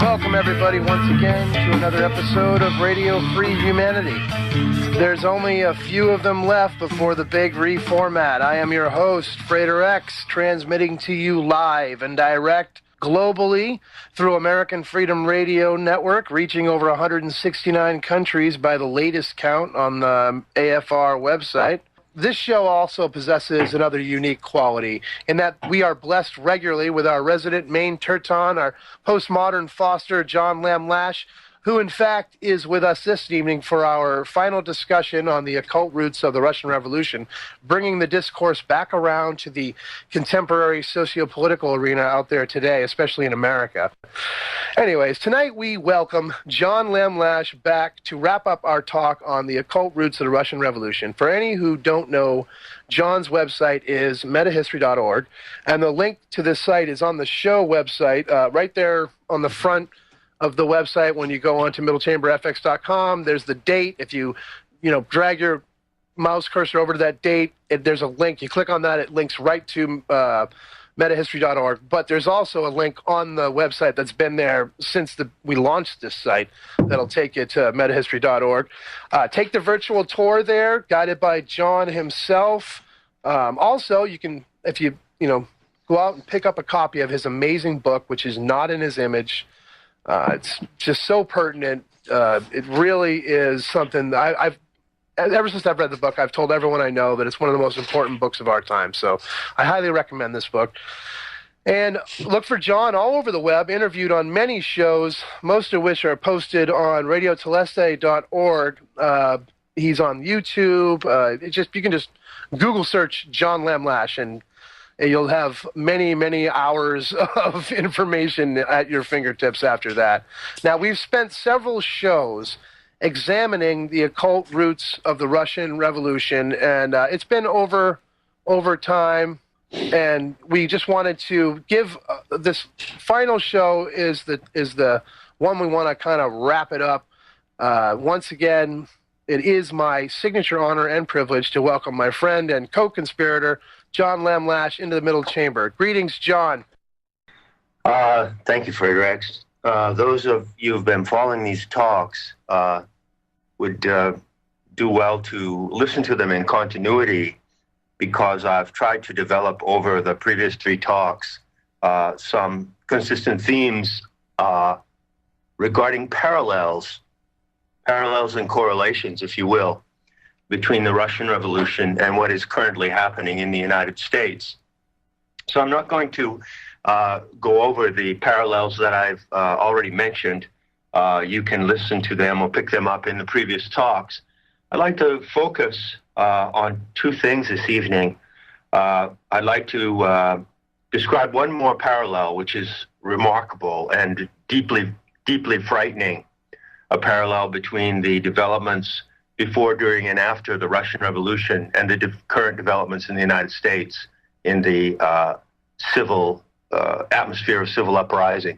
Welcome, everybody, once again to another episode of Radio Free Humanity. There's only a few of them left before the big reformat. I am your host, Frater X, transmitting to you live and direct globally through American Freedom Radio Network, reaching over 169 countries by the latest count on the AFR website. This show also possesses another unique quality in that we are blessed regularly with our resident Maine Turton, our postmodern Foster, John Lash, who in fact is with us this evening for our final discussion on the occult roots of the Russian Revolution, bringing the discourse back around to the contemporary socio-political arena out there today, especially in America. Anyways, tonight we welcome John Lash back to wrap up our talk on the occult roots of the Russian Revolution. For any who don't know, John's website is metahistory.org, and the link to this site is on the show website, right there on the front of the website. When you go on to middlechamberfx.com, there's the date. If you drag your mouse cursor over to that date, there's a link. You click on that, it links right to metahistory.org. But there's also a link on the website that's been there since we launched this site that'll take you to metahistory.org. Take the virtual tour there, guided by John himself. Also, you can, if you go out and pick up a copy of his amazing book, which is Not in His Image. It's just so pertinent. It really is something that ever since I've read the book, I've told everyone I know that it's one of the most important books of our time. So I highly recommend this book. And look for John all over the web, interviewed on many shows, most of which are posted on radioteleste.org. He's on YouTube. You can just Google search John Lash, and you'll have many, many hours of information at your fingertips after that. Now, we've spent several shows examining the occult roots of the Russian Revolution, and it's been over time, and we just wanted to give this final show is the one we want to kind of wrap it up. Once again, it is my signature honor and privilege to welcome my friend and co-conspirator, John Lash, into the middle chamber. Greetings, John. Thank you, Frater X. Those of you who've been following these talks would do well to listen to them in continuity, because I've tried to develop over the previous three talks some consistent themes regarding parallels and correlations, if you will, between the Russian Revolution and what is currently happening in the United States. So I'm not going to go over the parallels that I've already mentioned. You can listen to them or pick them up in the previous talks. I'd like to focus on two things this evening. I'd like to describe one more parallel, which is remarkable and deeply, deeply frightening, a parallel between the developments before, during, and after the Russian Revolution and the current developments in the United States in the civil atmosphere of civil uprising.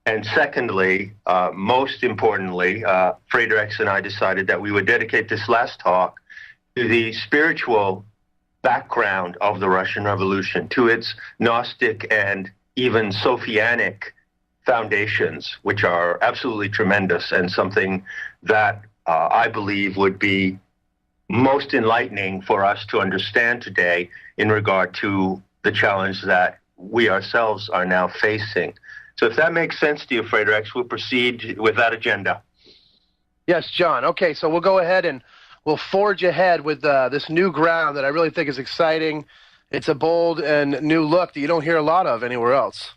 And secondly, most importantly, Frater X and I decided that we would dedicate this last talk to the spiritual background of the Russian Revolution, to its Gnostic and even Sophianic foundations, which are absolutely tremendous and something that I believe would be most enlightening for us to understand today in regard to the challenge that we ourselves are now facing. So if that makes sense to you, Frater X, we'll proceed with that agenda. Yes, John. Okay, so we'll go ahead and we'll forge ahead with this new ground that I really think is exciting. It's a bold and new look that you don't hear a lot of anywhere else.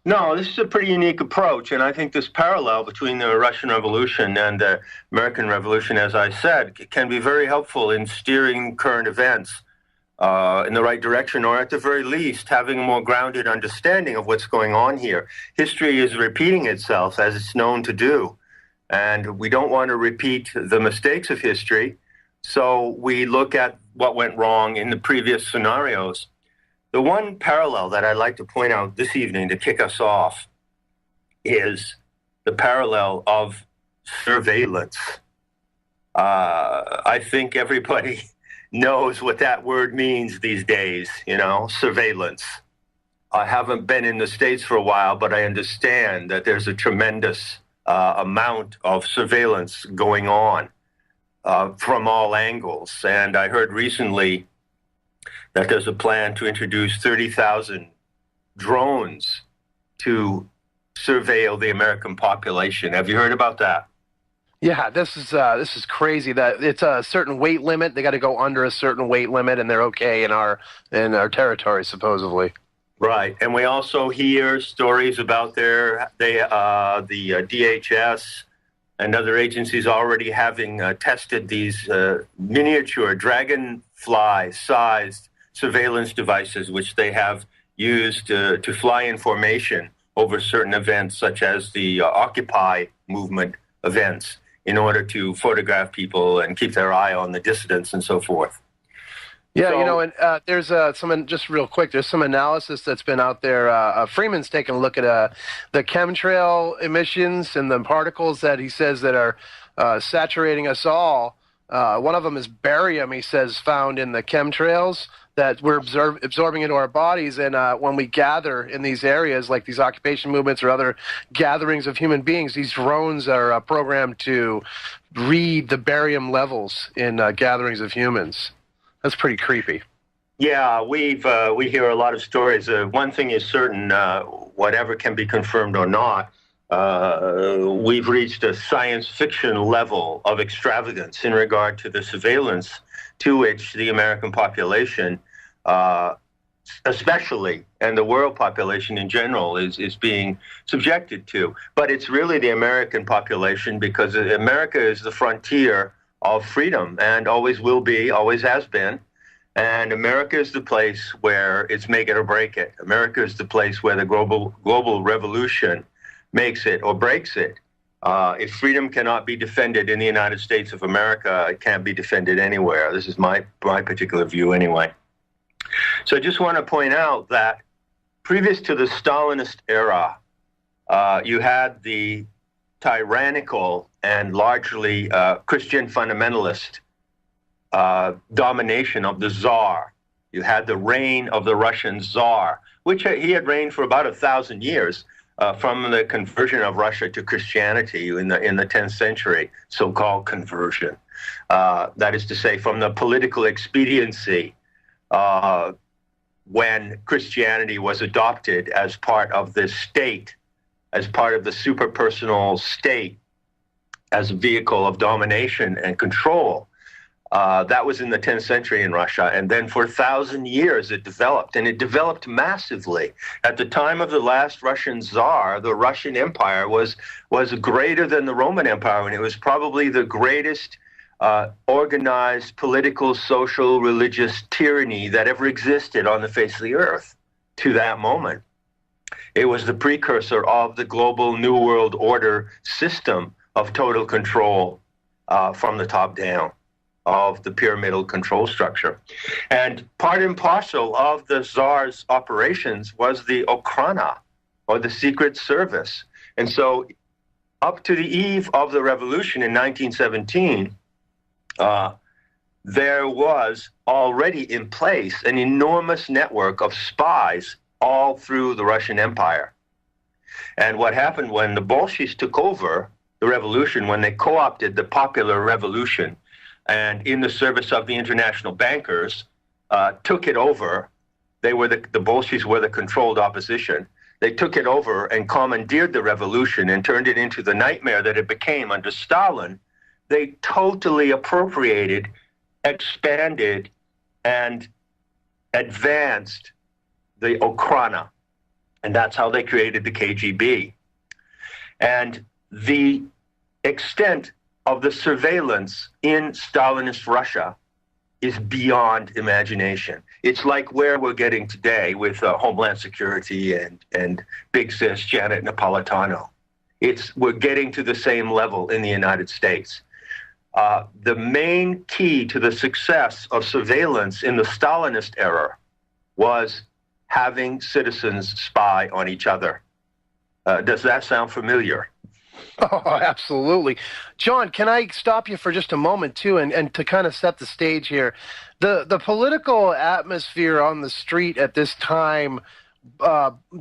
No, this is a pretty unique approach, and I think this parallel between the Russian Revolution and the American Revolution, as I said, can be very helpful in steering current events in the right direction, or at the very least, having a more grounded understanding of what's going on here. History is repeating itself, as it's known to do, and we don't want to repeat the mistakes of history, so we look at what went wrong in the previous scenarios. The one parallel that I'd like to point out this evening to kick us off is the parallel of surveillance. I think everybody knows what that word means these days, surveillance. I haven't been in the States for a while, but I understand that there's a tremendous amount of surveillance going on from all angles. And I heard recently that there's a plan to introduce 30,000 drones to surveil the American population. Have you heard about that? Yeah, this is crazy. That it's a certain weight limit. They got to go under a certain weight limit, and they're okay in our territory, supposedly. Right, and we also hear stories about the DHS and other agencies already having tested these miniature dragonfly-sized surveillance devices, which they have used to fly in formation over certain events, such as the Occupy movement events, in order to photograph people and keep their eye on the dissidents and so forth. Yeah, so, and there's just real quick, there's some analysis that's been out there. Freeman's taken a look at the chemtrail emissions and the particles that he says that are saturating us all. One of them is barium, he says, found in the chemtrails that we're absorbing into our bodies. And when we gather in these areas, like these occupation movements or other gatherings of human beings, these drones are programmed to read the barium levels in gatherings of humans. That's pretty creepy. Yeah, we hear a lot of stories. One thing is certain, whatever can be confirmed or not, we've reached a science fiction level of extravagance in regard to the surveillance to which the American population, especially, and the world population in general, is being subjected to. But it's really the American population, because America is the frontier of freedom and always will be, always has been. And America is the place where it's make it or break it. America is the place where the global revolution makes it or breaks it. If freedom cannot be defended in the United States of America, it can't be defended anywhere. This is my particular view anyway. So I just want to point out that previous to the Stalinist era, you had the tyrannical and largely Christian fundamentalist domination of the Tsar. You had the reign of the Russian Tsar, which he had reigned for about 1,000 years from the conversion of Russia to Christianity in the 10th century, so-called conversion. That is to say, from the political expediency when Christianity was adopted as part of the state, as part of the superpersonal state, as a vehicle of domination and control. That was in the 10th century in Russia. And then for 1,000 years it developed, and it developed massively. At the time of the last Russian Tsar, the Russian Empire was greater than the Roman Empire, and it was probably the greatest organized political, social, religious tyranny that ever existed on the face of the earth to that moment. It was the precursor of the global New World Order system of total control from the top down, of the pyramidal control structure. And part and parcel of the Tsar's operations was the Okhrana, or the Secret Service. And so up to the eve of the revolution in 1917, there was already in place an enormous network of spies all through the Russian Empire. And what happened when the Bolsheviks took over the revolution, when they co-opted the popular revolution, and in the service of the international bankers, took it over. The Bolsheviks were the controlled opposition. They took it over and commandeered the revolution and turned it into the nightmare that it became under Stalin. They totally appropriated, expanded, and advanced the Okhrana. And that's how they created the KGB. And the extent of the surveillance in Stalinist Russia is beyond imagination. It's like where we're getting today with Homeland Security and Big Sis Janet Napolitano. We're getting to the same level in the United States. The main key to the success of surveillance in the Stalinist era was having citizens spy on each other. Does that sound familiar? Oh, absolutely. John, can I stop you for just a moment, too, and to kind of set the stage here? The political atmosphere on the street at this time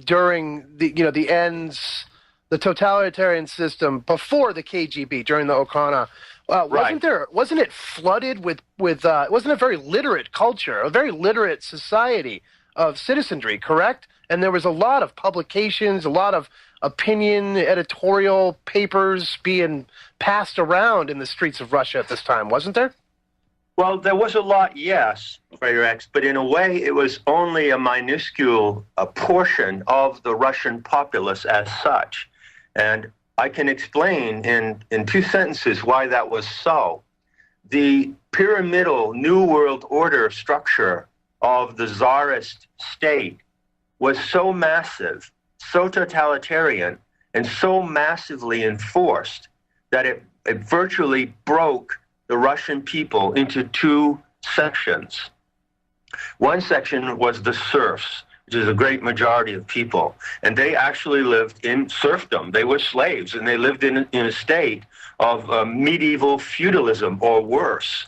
during the totalitarian system before the KGB during the Occult. Wasn't it flooded with wasn't a very literate culture, a very literate society of citizenry, correct? And there was a lot of publications, a lot of opinion editorial papers being passed around in the streets of Russia at this time, wasn't there? Well, there was a lot, yes, Frater X, but in a way it was only a minuscule portion of the Russian populace as such. And I can explain in two sentences why that was so. The pyramidal New World Order structure of the Tsarist state was so massive, so totalitarian, and so massively enforced that it virtually broke the Russian people into two sections. One section was the serfs, which is a great majority of people, and they actually lived in serfdom. They were slaves, and they lived in a state of medieval feudalism or worse,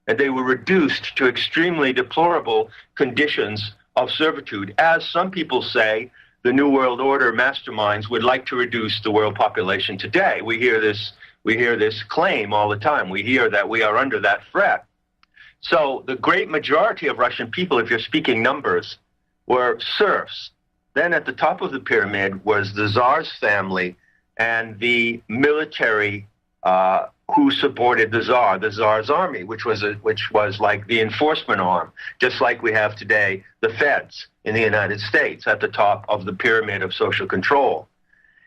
and they were reduced to extremely deplorable conditions of servitude. As some people say, the New World Order masterminds would like to reduce the world population today. We hear this claim all the time. We hear that we are under that threat. So the great majority of Russian people, if you're speaking numbers, were serfs. Then at the top of the pyramid was the Tsar's family and the military who supported the Tsar's army, which was like the enforcement arm, just like we have today the feds in the United States at the top of the pyramid of social control.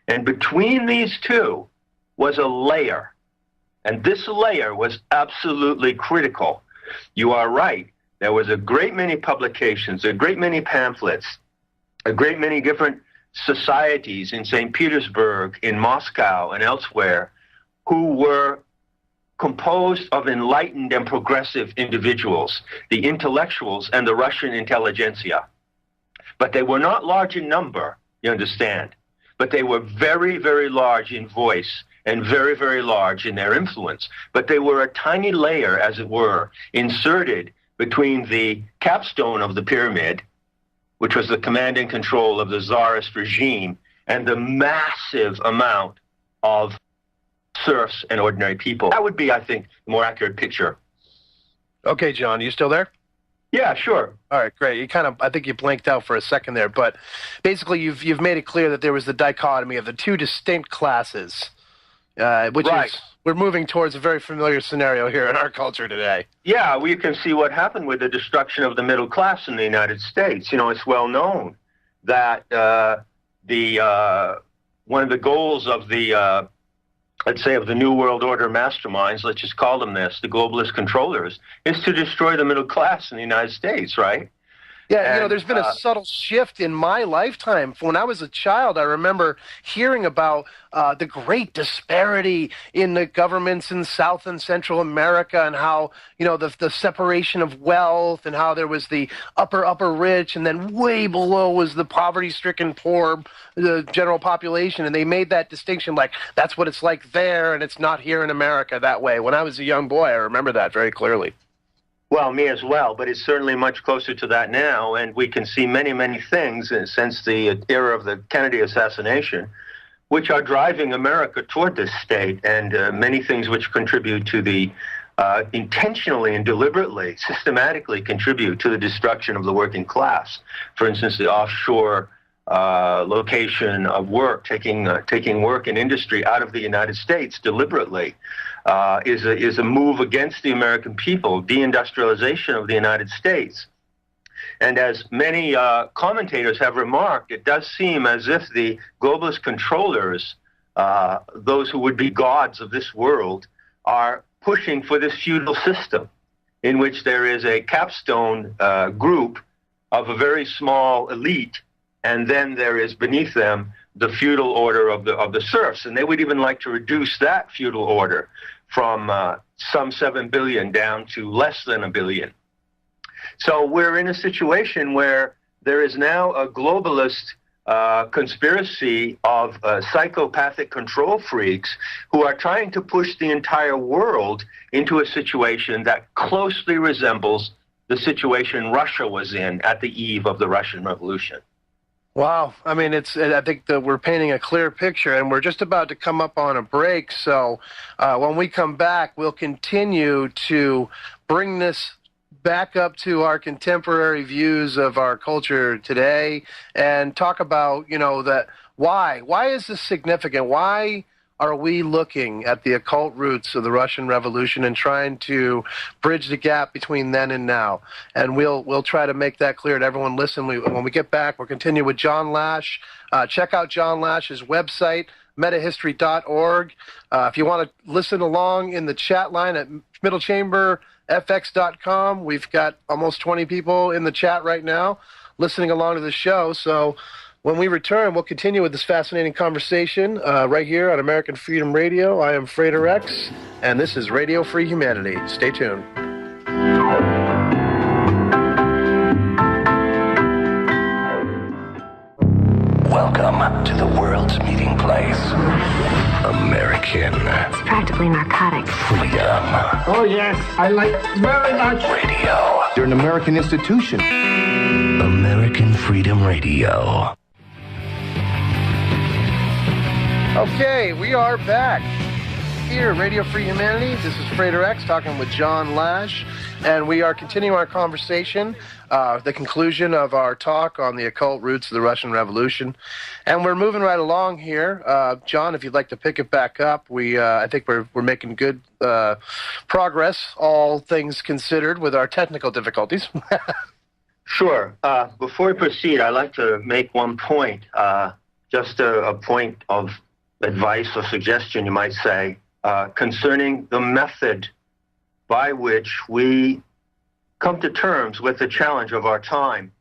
And between these two was a layer, and this layer was absolutely critical. You are right. There was a great many publications, a great many pamphlets, a great many different societies in St. Petersburg, in Moscow, and elsewhere, who were composed of enlightened and progressive individuals, the intellectuals and the Russian intelligentsia. But they were not large in number, you understand, but they were very, very large in voice and very, very large in their influence. But they were a tiny layer, as it were, inserted between the capstone of the pyramid, which was the command and control of the Tsarist regime, and the massive amount of serfs and ordinary people. That would be, I think, the more accurate picture. Okay, John, you still there? Yeah, sure. All right, great. I think you blanked out for a second there, but basically you've made it clear that there was the dichotomy of the two distinct classes, which right. is, we're moving towards a very familiar scenario here in our culture today. Yeah, we can see what happened with the destruction of the middle class in the United States. You know, it's well known that one of the goals of the let's say of the New World Order masterminds, let's just call them this, the globalist controllers, is to destroy the middle class in the United States, right? Yeah, and, there's been a subtle shift in my lifetime. When I was a child, I remember hearing about the great disparity in the governments in South and Central America, and how, the separation of wealth, and how there was the upper rich, and then way below was the poverty-stricken poor, the general population. And they made that distinction, like, that's what it's like there, and it's not here in America that way. When I was a young boy, I remember that very clearly. Well, me as well, but it's certainly much closer to that now, and we can see many, many things since the era of the Kennedy assassination, which are driving America toward this state, and many things which contribute to the intentionally and deliberately, systematically contribute to the destruction of the working class. For instance, the offshore location of work, taking work and industry out of the United States deliberately, is a move against the American people, deindustrialization of the United States. And as many commentators have remarked, it does seem as if the globalist controllers, those who would be gods of this world, are pushing for this feudal system in which there is a capstone group of a very small elite, and then there is beneath them the feudal order of the serfs. And they would even like to reduce that feudal order from some 7 billion down to less than 1 billion. So we're in a situation where there is now a globalist conspiracy of psychopathic control freaks who are trying to push the entire world into a situation that closely resembles the situation Russia was in at the eve of the Russian Revolution. Wow. I mean, I think that we're painting a clear picture, and we're just about to come up on a break. So when we come back, we'll continue to bring this back up to our contemporary views of our culture today and talk about, that why is this significant? Why are we looking at the occult roots of the Russian Revolution and trying to bridge the gap between then and now? And we'll try to make that clear to everyone. Listen, when we get back, we'll continue with John Lash. Check out John Lash's website, metahistory.org. If you want to listen along in the chat line at middlechamberfx.com, we've got almost 20 people in the chat right now listening along to the show. So when we return, we'll continue with this fascinating conversation right here on American Freedom Radio. I am Frater X, and this is Radio Free Humanity. Stay tuned. Welcome to the world's meeting place. American. It's practically narcotic. Freedom. Oh, yes, I like very much. Radio. You're an American institution. American Freedom Radio. Okay, we are back here at Radio Free Humanity. This is Frater X talking with John Lash, and we are continuing our conversation, the conclusion of our talk on the occult roots of the Russian Revolution. And we're moving right along here. John, if you'd like to pick it back up, I think we're making good progress, all things considered, with our technical difficulties. Sure. Before we proceed, I'd like to make one point, just a point of advice or suggestion, you might say, concerning the method by which we come to terms with the challenge of our time.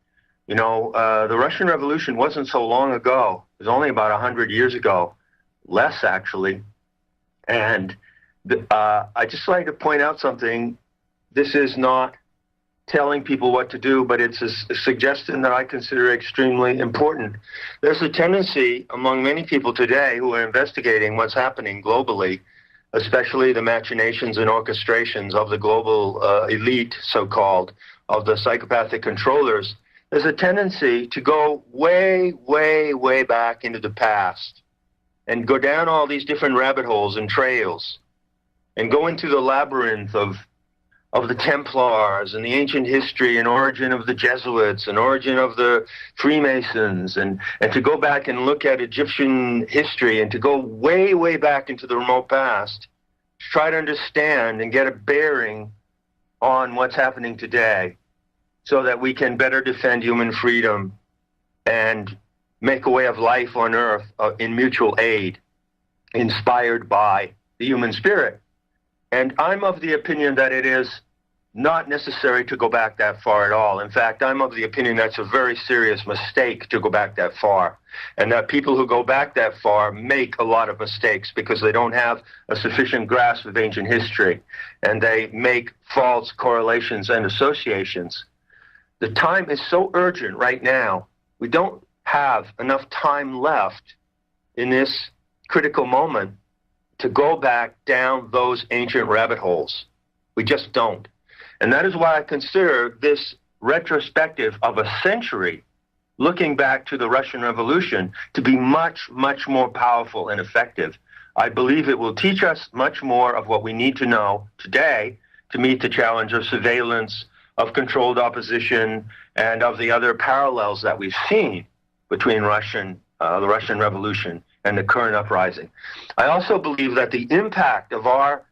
The Russian Revolution wasn't so long ago. It was only about 100 years ago, less actually. And I just like to point out something. This is not telling people what to do, but it's a suggestion that I consider extremely important. There's a tendency among many people today who are investigating what's happening globally, especially the machinations and orchestrations of the global elite, so-called, of the psychopathic controllers. There's a tendency to go way, way, way back into the past and go down all these different rabbit holes and trails and go into the labyrinth of the Templars and the ancient history and origin of the Jesuits and origin of the Freemasons, and to go back and look at Egyptian history and to go way, way back into the remote past to try to understand and get a bearing on what's happening today so that we can better defend human freedom and make a way of life on earth in mutual aid, inspired by the human spirit. And I'm of the opinion that it is not necessary to go back that far at all. In fact, I'm of the opinion that's a very serious mistake to go back that far, and that people who go back that far make a lot of mistakes because they don't have a sufficient grasp of ancient history, and they make false correlations and associations. The time is so urgent right now. We don't have enough time left in this critical moment to go back down those ancient rabbit holes. We just don't. And that is why I consider this retrospective of a century, looking back to the Russian Revolution, to be much, much more powerful and effective. I believe it will teach us much more of what we need to know today to meet the challenge of surveillance, of controlled opposition, and of the other parallels that we've seen between the Russian Revolution and the current uprising. I also believe that the impact of our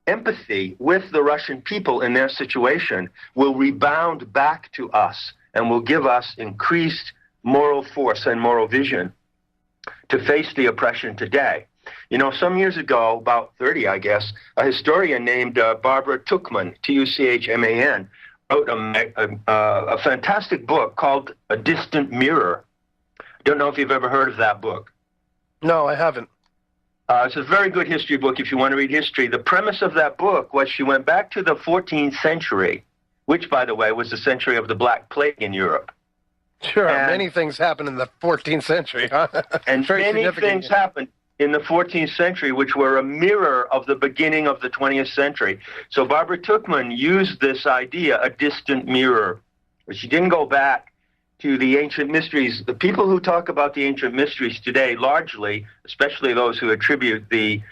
empathy with the Russian people in their situation will rebound back to us and will give us increased moral force and moral vision to face the oppression today. Some years ago, about 30, I guess, a historian named Barbara Tuchman, Tuchman, wrote a fantastic book called A Distant Mirror. Don't know if you've ever heard of that book. No, I haven't. It's a very good history book if you want to read history. The premise of that book was she went back to the 14th century, which, by the way, was the century of the Black Plague in Europe. Sure, many things happened in the 14th century, huh? And many things happened in the 14th century which were a mirror of the beginning of the 20th century. So Barbara Tuchman used this idea, a distant mirror. She didn't go back to the ancient mysteries, the people who talk about the ancient mysteries today, largely, especially those who attribute them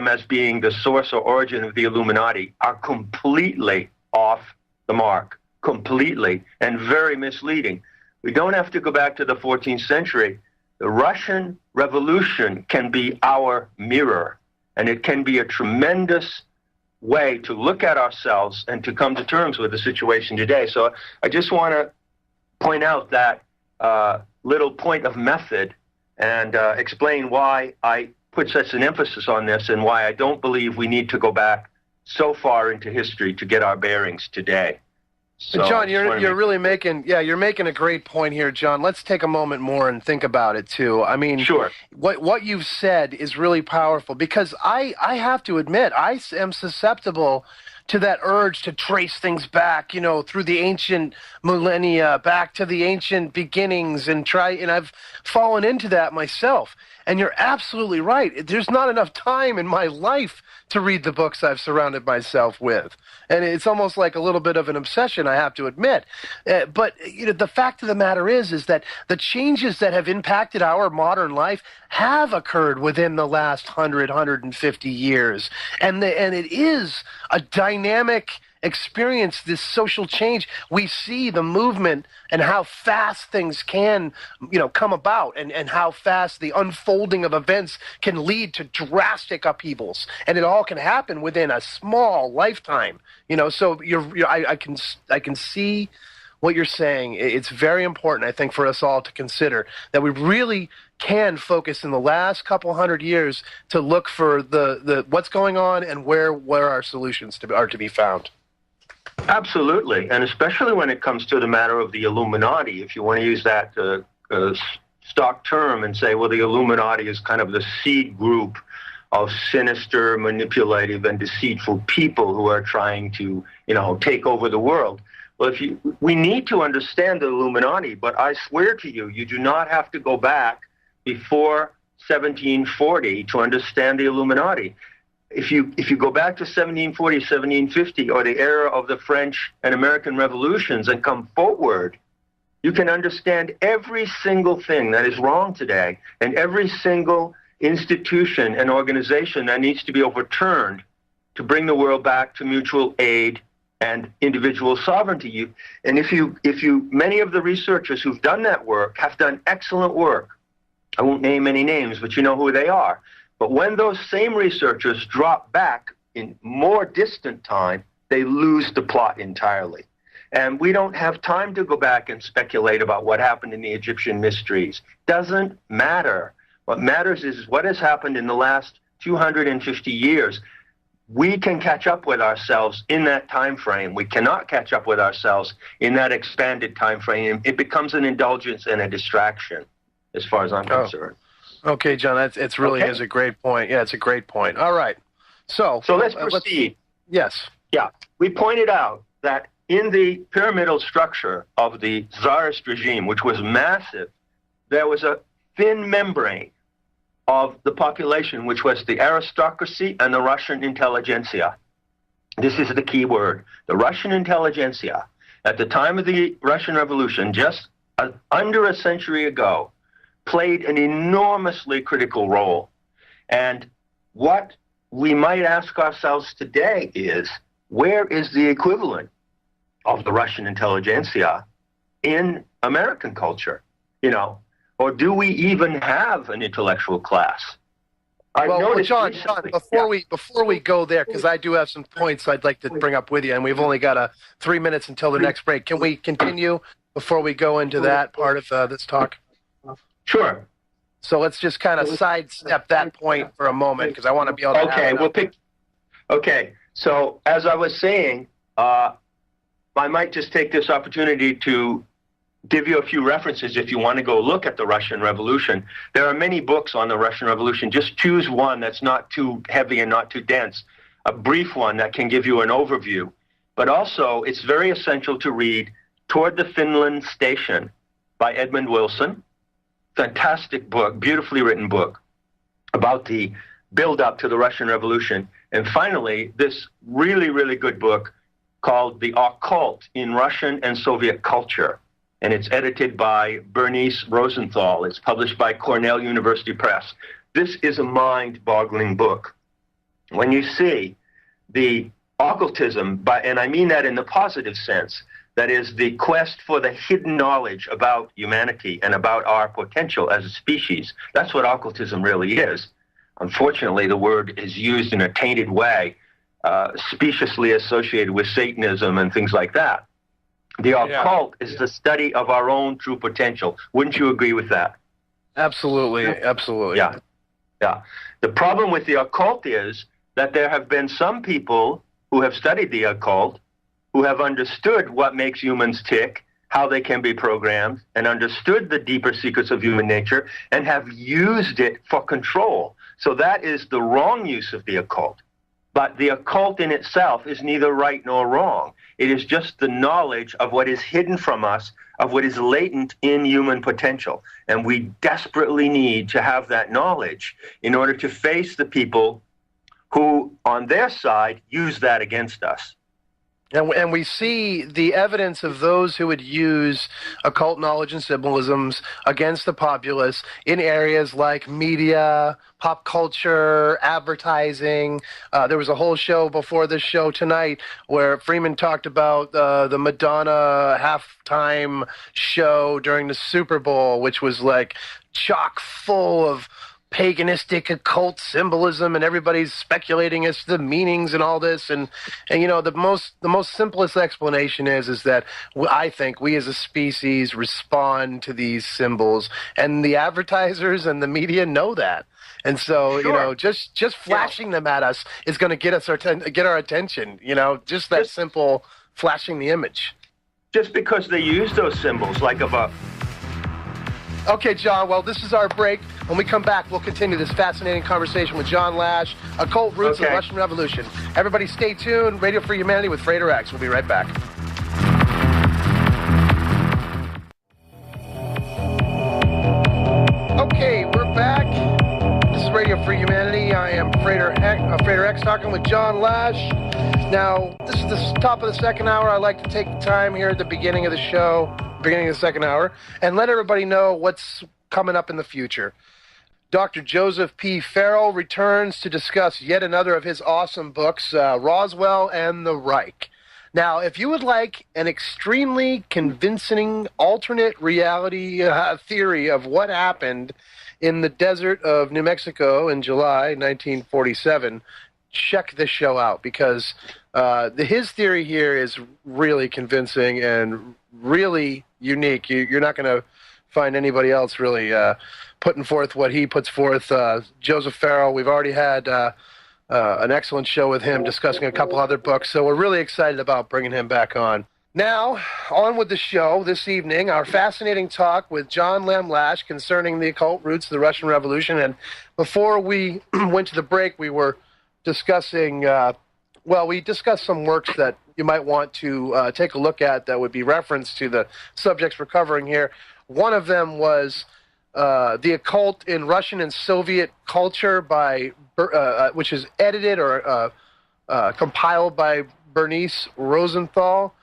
as being the source or origin of the Illuminati, are completely off the mark, completely, and very misleading. We don't have to go back to the 14th century. The Russian Revolution can be our mirror, and it can be a tremendous way to look at ourselves and to come to terms with the situation today. So I just want to point out that little point of method and explain why I put such an emphasis on this and why I don't believe we need to go back so far into history to get our bearings today. So, John, you're really making a great point here, John. Let's take a moment more and think about it too. I mean, sure. What you've said is really powerful, because I have to admit I am susceptible to that urge to trace things back, through the ancient millennia, back to the ancient beginnings, and I've fallen into that myself. And you're absolutely right. There's not enough time in my life to read the books I've surrounded myself with. And it's almost like a little bit of an obsession, I have to admit. But the fact of the matter is that the changes that have impacted our modern life have occurred within the last 150 years. And it is a dynamic experience, this social change. We see the movement and how fast things can, come about, and how fast the unfolding of events can lead to drastic upheavals, and it all can happen within a small lifetime. So I can see what you're saying. It's very important, I think, for us all to consider that we really can focus in the last couple hundred years to look for the what's going on and where our solutions are to be found. Absolutely, and especially when it comes to the matter of the Illuminati, if you want to use that stock term and say, well, the Illuminati is kind of the seed group of sinister, manipulative, and deceitful people who are trying to, take over the world. Well, we need to understand the Illuminati, but I swear to you, you do not have to go back before 1740 to understand the Illuminati. If you go back to 1740, 1750, or the era of the French and American revolutions and come forward, you can understand every single thing that is wrong today and every single institution and organization that needs to be overturned to bring the world back to mutual aid and individual sovereignty. Many of the researchers who've done that work have done excellent work. I won't name any names, but you know who they are. But when those same researchers drop back in more distant time, they lose the plot entirely. And we don't have time to go back and speculate about what happened in the Egyptian mysteries. Doesn't matter. What matters is what has happened in the last 250 years. We can catch up with ourselves in that time frame. We cannot catch up with ourselves in that expanded time frame. It becomes an indulgence and a distraction, as far as I'm concerned. Okay, John, it's really is a great point. Yeah, it's a great point. All right. So let's proceed. Yes. Yeah. We pointed out that in the pyramidal structure of the Tsarist regime, which was massive, there was a thin membrane of the population, which was the aristocracy and the Russian intelligentsia. This is the key word. The Russian intelligentsia, at the time of the Russian Revolution, just under a century ago, played an enormously critical role. And what we might ask ourselves today is, where is the equivalent of the Russian intelligentsia in American culture? Or do we even have an intellectual class? John, before we go there, because I do have some points I'd like to bring up with you, and we've only got 3 minutes until the next break. Can we continue before we go into that part of this talk? Sure. So let's just kind of sidestep that point for a moment, because I want to be able to Okay, so as I was saying, I might just take this opportunity to give you a few references if you want to go look at the Russian Revolution. There are many books on the Russian Revolution. Just choose one that's not too heavy and not too dense, a brief one that can give you an overview. But also, it's very essential to read Toward the Finland Station by Edmund Wilson. Fantastic book, beautifully written book about the build-up to the Russian Revolution. And finally, this really, really good book, called The Occult in Russian and Soviet Culture. And it's edited by Bernice Rosenthal. It's published by Cornell University Press. This is a mind-boggling book. When you see the occultism, and I mean that in the positive sense, that is the quest for the hidden knowledge about humanity and about our potential as a species. That's what occultism really is. Unfortunately, the word is used in a tainted way, speciously associated with Satanism and things like that. The occult is the study of our own true potential. Wouldn't you agree with that? Absolutely, absolutely. Yeah. The problem with the occult is that there have been some people who have studied the occult, who have understood what makes humans tick, how they can be programmed, and understood the deeper secrets of human nature, and have used it for control. So that is the wrong use of the occult. But the occult in itself is neither right nor wrong. It is just the knowledge of what is hidden from us, of what is latent in human potential. And we desperately need to have that knowledge in order to face the people who, on their side, use that against us. And we see the evidence of those who would use occult knowledge and symbolisms against the populace in areas like media, pop culture, advertising. There was a whole show before this show tonight where Freeman talked about the Madonna halftime show during the Super Bowl, which was like chock full of paganistic occult symbolism, and everybody's speculating as to the meanings and all this, and you know, the most simplest explanation is that I think we as a species respond to these symbols, and the advertisers and the media know that, and so you know, just flashing them at us is going to get our attention. You know, just that simple flashing the image. Just because they use those symbols like a. Okay, John, well, this is our break. When we come back, we'll continue this fascinating conversation with John Lash, Occult Roots of the Russian Revolution. Everybody stay tuned. Radio Free Humanity with Frater X. We'll be right back. Okay, we're back. This is Radio Free Humanity. I am Frater X talking with John Lash. Now, this is the top of the second hour. I like to take the time here at the beginning of the show, beginning of the second hour, and let everybody know what's coming up in the future. Dr. Joseph P. Farrell returns to discuss yet another of his awesome books, Roswell and the Reich. Now, if you would like an extremely convincing alternate reality theory of what happened in the desert of New Mexico in July 1947, check this show out, because his theory here is really convincing and really unique. You're not going to find anybody else really putting forth what he puts forth. Joseph Farrell, we've already had an excellent show with him discussing a couple other books, so we're really excited about bringing him back on. Now, on with the show this evening, our fascinating talk with John Lamb Lash concerning the occult roots of the Russian Revolution. And before we went to the break, we were discussing, we discussed some works that you might want to take a look at that would be referenced to the subjects we're covering here. One of them was The Occult in Russian and Soviet Culture, which is edited or compiled by Bernice Rosenthal.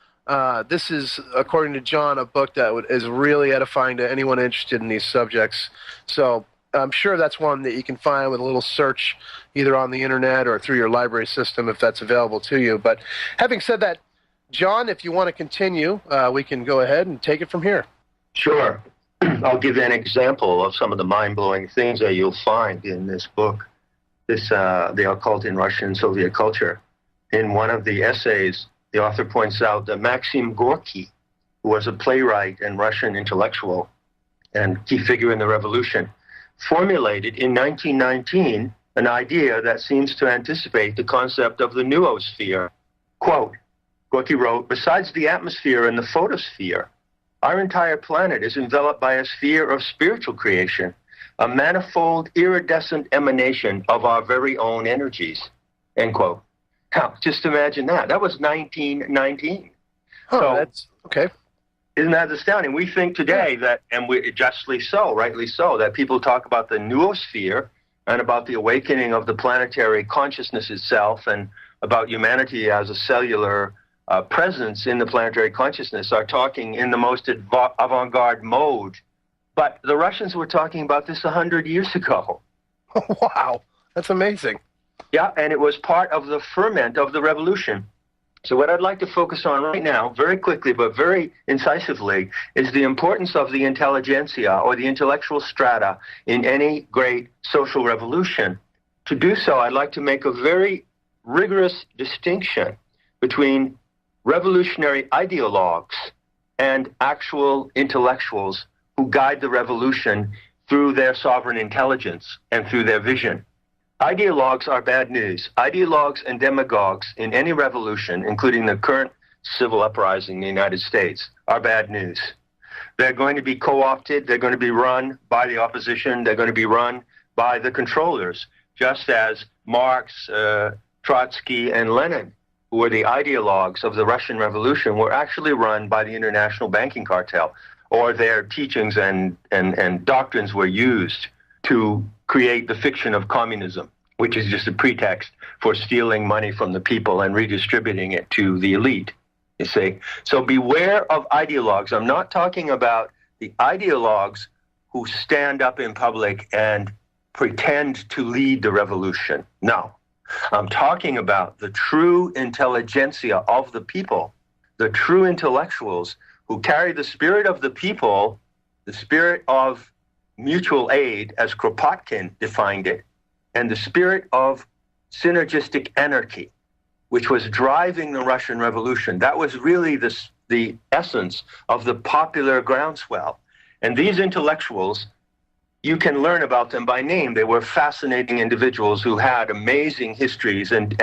This is, according to John, a book that is really edifying to anyone interested in these subjects. So I'm sure that's one that you can find with a little search either on the internet or through your library system if that's available to you. But having said that, John, if you want to continue, we can go ahead and take it from here. Sure. I'll give you an example of some of the mind-blowing things that you'll find in this book, The Occult in Russian and Soviet Culture. In one of the essays, the author points out that Maxim Gorky, who was a playwright and Russian intellectual and key figure in the revolution, formulated in 1919 an idea that seems to anticipate the concept of the noosphere. Quote, Gorky wrote, "Besides the atmosphere and the photosphere, our entire planet is enveloped by a sphere of spiritual creation, a manifold iridescent emanation of our very own energies." End quote. Now, just imagine that. That was 1919. Oh, so, that's okay. Isn't that astounding? We think today that, and we justly so, rightly so, that people talk about the noosphere and about the awakening of the planetary consciousness itself and about humanity as a cellular presence in the planetary consciousness are talking in the most avant-garde mode. But the Russians were talking about this 100 years ago. Wow, that's amazing. Yeah, and it was part of the ferment of the revolution. So what I'd like to focus on right now, very quickly but very incisively, is the importance of the intelligentsia or the intellectual strata in any great social revolution. To do so, I'd like to make a very rigorous distinction between revolutionary ideologues and actual intellectuals who guide the revolution through their sovereign intelligence and through their vision. Ideologues are bad news. Ideologues and demagogues in any revolution, including the current civil uprising in the United States, are bad news. They're going to be co-opted. They're going to be run by the opposition. They're going to be run by the controllers, just as Marx, Trotsky, and Lenin, who were the ideologues of the Russian Revolution, were actually run by the international banking cartel, or their teachings and doctrines were used to create the fiction of communism, which is just a pretext for stealing money from the people and redistributing it to the elite, you see. So beware of ideologues. I'm not talking about the ideologues who stand up in public and pretend to lead the revolution. No. I'm talking about the true intelligentsia of the people, the true intellectuals who carry the spirit of the people, the spirit of mutual aid, as Kropotkin defined it, and the spirit of synergistic anarchy, which was driving the Russian Revolution. That was really the essence of the popular groundswell. And these intellectuals, you can learn about them by name. They were fascinating individuals who had amazing histories and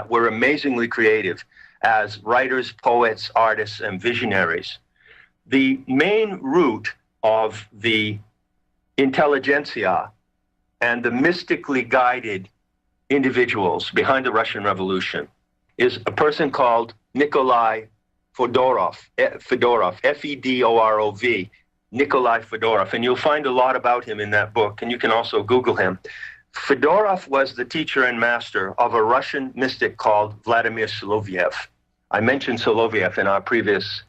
were amazingly creative as writers, poets, artists, and visionaries. The main root of the intelligentsia and the mystically guided individuals behind the Russian Revolution is a person called Nikolai Fedorov, F-E-D-O-R-O-V, Nikolai Fedorov, and you'll find a lot about him in that book, and you can also Google him. Fedorov was the teacher and master of a Russian mystic called Vladimir Soloviev. I mentioned Soloviev in our previous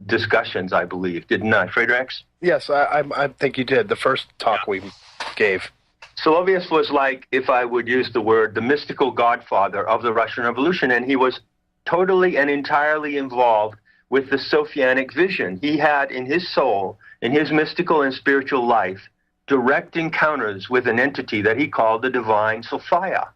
discussions, I believe, didn't I, Frater? Yes, I think you did, the first talk we gave. Soloviev was like, if I would use the word, the mystical godfather of the Russian Revolution, and he was totally and entirely involved with the Sophianic vision. He had in his soul, in his mystical and spiritual life, direct encounters with an entity that he called the divine Sophia.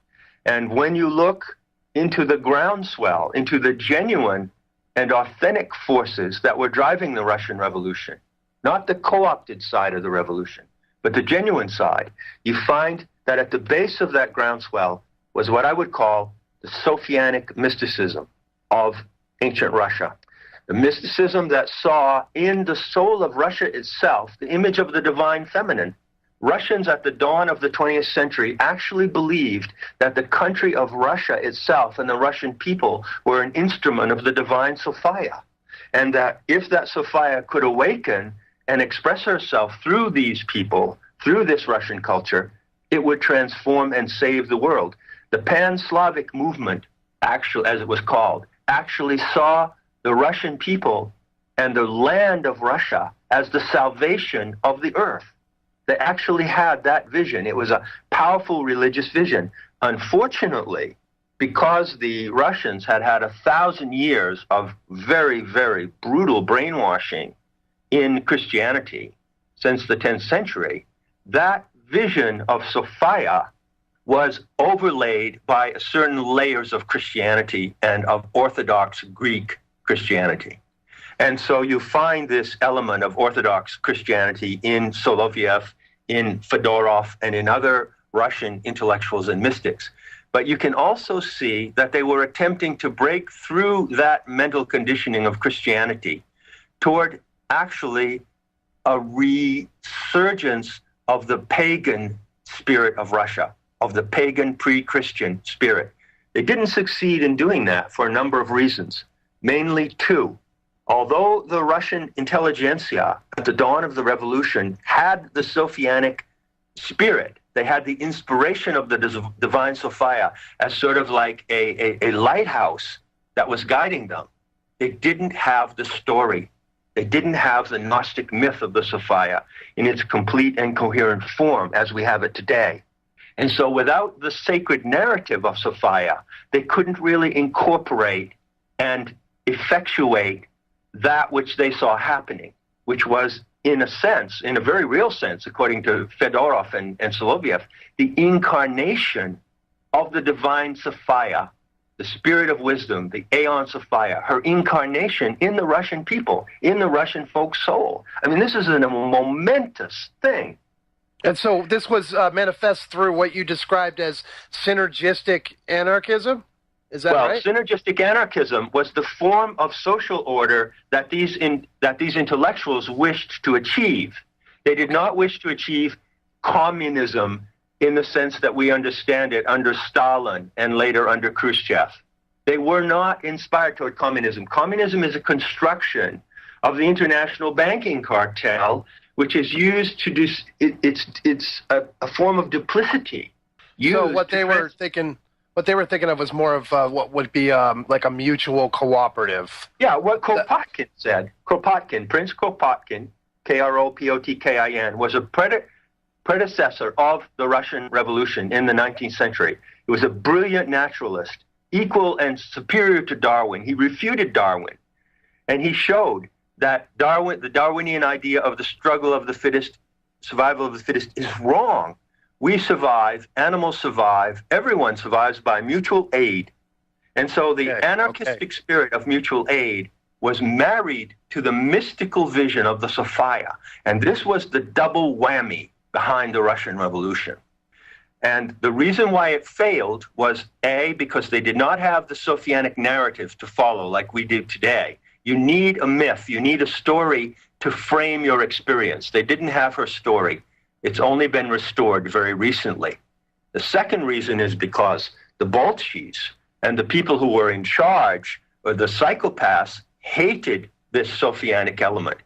And when you look into the groundswell, into the genuine and authentic forces that were driving the Russian Revolution, not the co-opted side of the revolution, but the genuine side, you find that at the base of that groundswell was what I would call the Sophianic mysticism of ancient Russia. The mysticism that saw in the soul of Russia itself the image of the divine feminine. Russians at the dawn of the 20th century actually believed that the country of Russia itself and the Russian people were an instrument of the divine Sophia, and that if that Sophia could awaken and express herself through these people, through this Russian culture, it would transform and save the world. The Pan-Slavic movement, actually, as it was called, actually saw the Russian people and the land of Russia as the salvation of the earth. They actually had that vision. It was a powerful religious vision. Unfortunately, because the Russians had had 1,000 years of very, very brutal brainwashing in Christianity since the 10th century, that vision of Sophia was overlaid by certain layers of Christianity and of Orthodox Greek Christianity. And so you find this element of Orthodox Christianity in Soloviev, in Fedorov, and in other Russian intellectuals and mystics. But you can also see that they were attempting to break through that mental conditioning of Christianity toward actually a resurgence of the pagan spirit of Russia, of the pagan pre-Christian spirit. They didn't succeed in doing that for a number of reasons, mainly two. Although the Russian intelligentsia at the dawn of the revolution had the Sophianic spirit, they had the inspiration of the divine Sophia as sort of like a lighthouse that was guiding them. they didn't have the story. They didn't have the Gnostic myth of the Sophia in its complete and coherent form as we have it today. And so without the sacred narrative of Sophia, they couldn't really incorporate and effectuate that which they saw happening, which was, in a sense, in a very real sense, according to Fedorov and Soloviev, the incarnation of the divine Sophia, the spirit of wisdom, the Aeon Sophia, her incarnation in the Russian people, in the Russian folk soul. I mean, this is a momentous thing. And so this was manifest through what you described as synergistic anarchism? Is that right? Well, synergistic anarchism was the form of social order that these intellectuals wished to achieve. They did not wish to achieve communism in the sense that we understand it under Stalin and later under Khrushchev. They were not inspired toward communism. Communism is a construction of the international banking cartel, which is used to do, it's a form of duplicity. So what they were thinking of was more of what would be like a mutual cooperative. Yeah, what Kropotkin said. Prince Kropotkin, Kropotkin, was a predecessor of the Russian Revolution in the 19th century. He was a brilliant naturalist, equal and superior to Darwin. He refuted Darwin, and he showed that the Darwinian idea of the struggle of the fittest, survival of the fittest, is wrong. We survive, animals survive, everyone survives by mutual aid. And so the anarchistic spirit of mutual aid was married to the mystical vision of the Sophia. And this was the double whammy behind the Russian Revolution. And the reason why it failed was, A, because they did not have the Sophianic narrative to follow like we do today. You need a myth, you need a story to frame your experience. They didn't have her story. It's only been restored very recently. The second reason is because the Bolsheviks and the people who were in charge, or the psychopaths, hated this Sophianic element.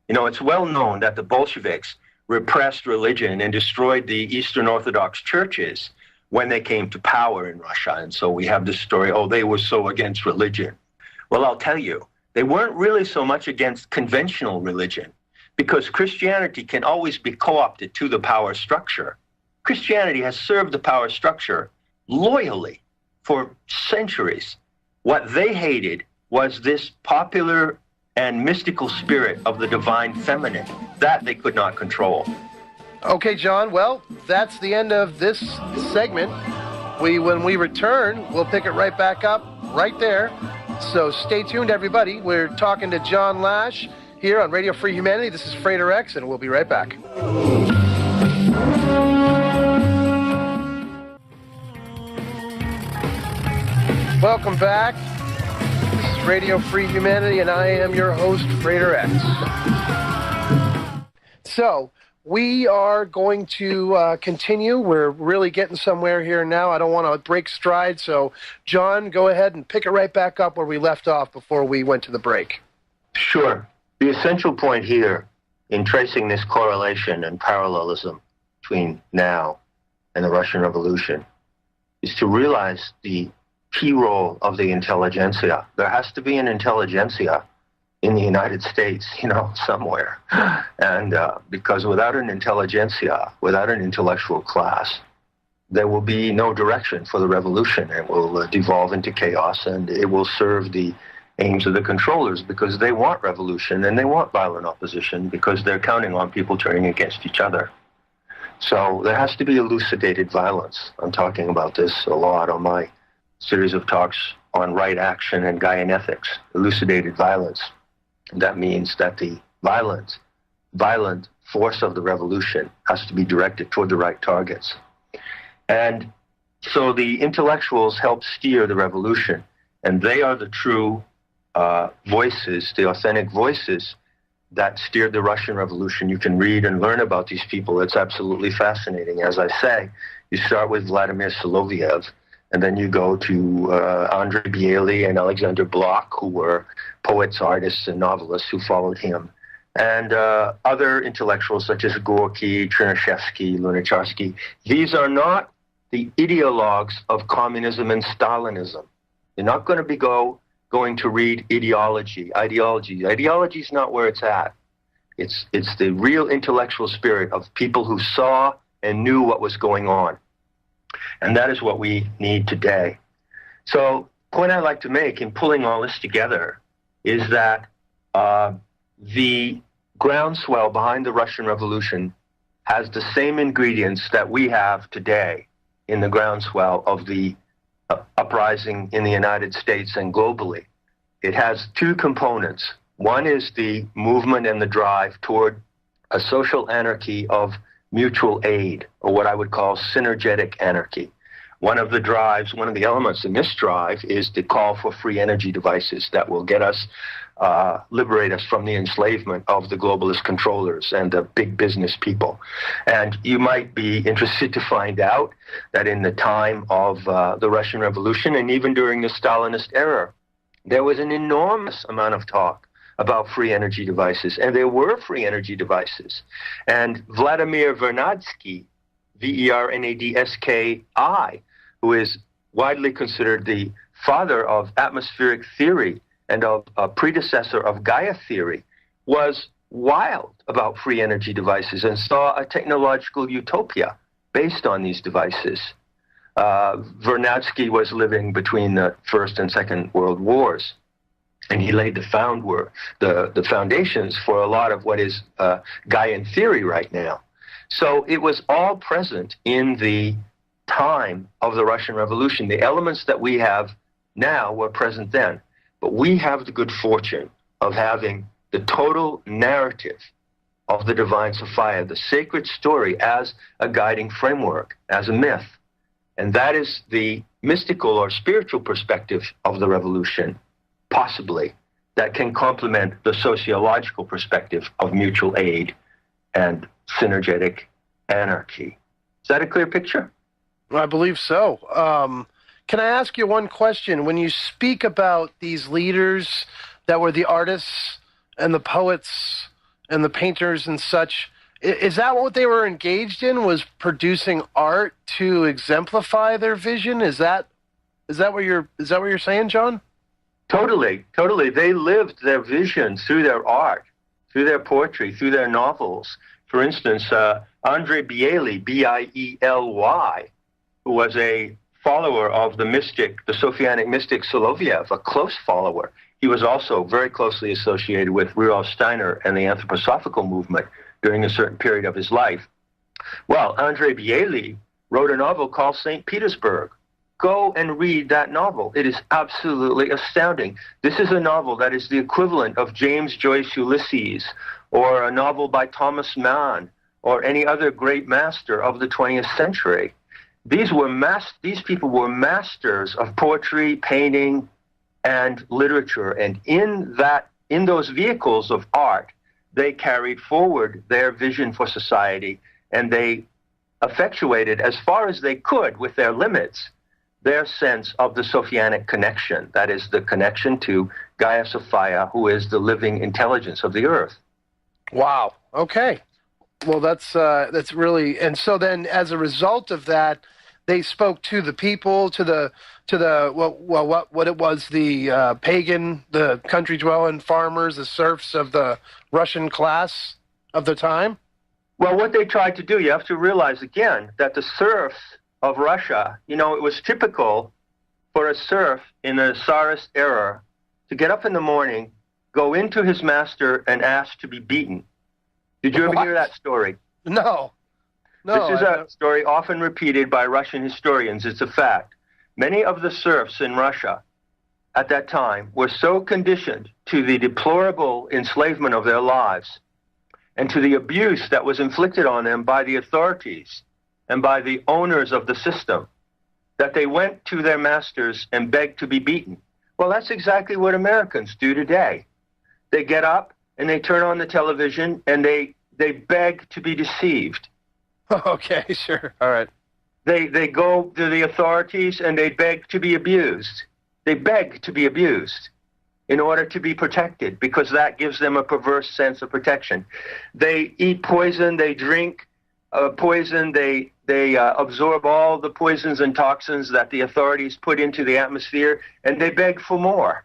You know, it's well known that the Bolsheviks repressed religion and destroyed the Eastern Orthodox churches when they came to power in Russia. And so we have this story, oh, they were so against religion. Well, I'll tell you, they weren't really so much against conventional religion, because Christianity can always be co-opted to the power structure. Christianity has served the power structure loyally for centuries. What they hated was this popular and mystical spirit of the divine feminine that they could not control. Okay, John, well, that's the end of this segment. When we return, we'll pick it right back up right there. So stay tuned, everybody. We're talking to John Lash here on Radio Free Humanity. This is Frater X, and we'll be right back. Welcome back. This is Radio Free Humanity, and I am your host, Frater X. So, we are going to continue. We're really getting somewhere here now. I don't want to break stride, so John, go ahead and pick it right back up where we left off before we went to the break. Sure. The essential point here in tracing this correlation and parallelism between now and the Russian Revolution is to realize the key role of the intelligentsia. There has to be an intelligentsia in the United States, somewhere. And because without an intelligentsia, without an intellectual class, there will be no direction for the revolution. It will devolve into chaos, and it will serve the aims of the controllers, because they want revolution and they want violent opposition, because they're counting on people turning against each other. So there has to be elucidated violence. I'm talking about this a lot on my series of talks on right action and Gaian ethics, elucidated violence. That means that the violent force of the revolution has to be directed toward the right targets. And so the intellectuals help steer the revolution, and they are the true voices, the authentic voices that steered the Russian Revolution. You can read and learn about these people. It's absolutely fascinating. As I say, you start with Vladimir Soloviev, and then you go to Andrei Biely and Alexander Blok, who were poets, artists, and novelists who followed him. And other intellectuals such as Gorky, Chernyshevsky, Lunacharsky. These are not the ideologues of communism and Stalinism. They're not going to go going to read ideology. Ideology is not where it's at. It's the real intellectual spirit of people who saw and knew what was going on. And that is what we need today. So the point I'd like to make in pulling all this together is that the groundswell behind the Russian Revolution has the same ingredients that we have today in the groundswell of the uprising in the United States and globally. It has two components. One is the movement and the drive toward a social anarchy of mutual aid, or what I would call synergetic anarchy. One of the drives, one of the elements in this drive is the call for free energy devices that will get us, liberate us from the enslavement of the globalist controllers and the big business people. And you might be interested to find out that in the time of the Russian Revolution and even during the Stalinist era, there was an enormous amount of talk about free energy devices, and there were free energy devices. And Vladimir Vernadsky, Vernadski, who is widely considered the father of atmospheric theory and of a predecessor of Gaia theory, was wild about free energy devices and saw a technological utopia based on these devices. Vernadsky was living between the First and Second World Wars, and he laid the foundations for a lot of what is Gaian theory right now. So it was all present in the time of the Russian Revolution. The elements that we have now were present then. But we have the good fortune of having the total narrative of the Divine Sophia, the sacred story, as a guiding framework, as a myth. And that is the mystical or spiritual perspective of the revolution, possibly, that can complement the sociological perspective of mutual aid and synergetic anarchy. Is that a clear picture? I believe so. Can I ask you one question? When you speak about these leaders that were the artists and the poets and the painters and such, is that what they were engaged in, was producing art to exemplify their vision? Is that what you're saying, John? Totally. They lived their vision through their art, through their poetry, through their novels. For instance, Andrei Biely, Biely, who was a follower of the Sophianic mystic Soloviev, a close follower. He was also very closely associated with Rudolf Steiner and the anthroposophical movement during a certain period of his life. Well, Andrei Biely wrote a novel called St. Petersburg. Go and read that novel. It is absolutely astounding. This is a novel that is the equivalent of James Joyce Ulysses, or a novel by Thomas Mann, or any other great master of the 20th century. These people were masters of poetry, painting, and literature. And in those vehicles of art, they carried forward their vision for society, and they effectuated, as far as they could with their limits, their sense of the Sophianic connection. That is the connection to Gaia Sophia, who is the living intelligence of the earth. Wow. Okay. Well, that's really, and so then as a result of that, they spoke to the people, the pagan, the country dwelling farmers, the serfs of the Russian class of the time. Well, what they tried to do, you have to realize again that the serfs of Russia, it was typical for a serf in the Tsarist era to get up in the morning, go into his master, and ask to be beaten. Did you ever hear that story? No. This is a story often repeated by Russian historians. It's a fact. Many of the serfs in Russia at that time were so conditioned to the deplorable enslavement of their lives and to the abuse that was inflicted on them by the authorities and by the owners of the system that they went to their masters and begged to be beaten. Well, that's exactly what Americans do today. They get up and they turn on the television and they beg to be deceived. Okay, sure. All right. They go to the authorities and they beg to be abused. They beg to be abused in order to be protected, because that gives them a perverse sense of protection. They eat poison, they drink poison, they absorb all the poisons and toxins that the authorities put into the atmosphere, and they beg for more.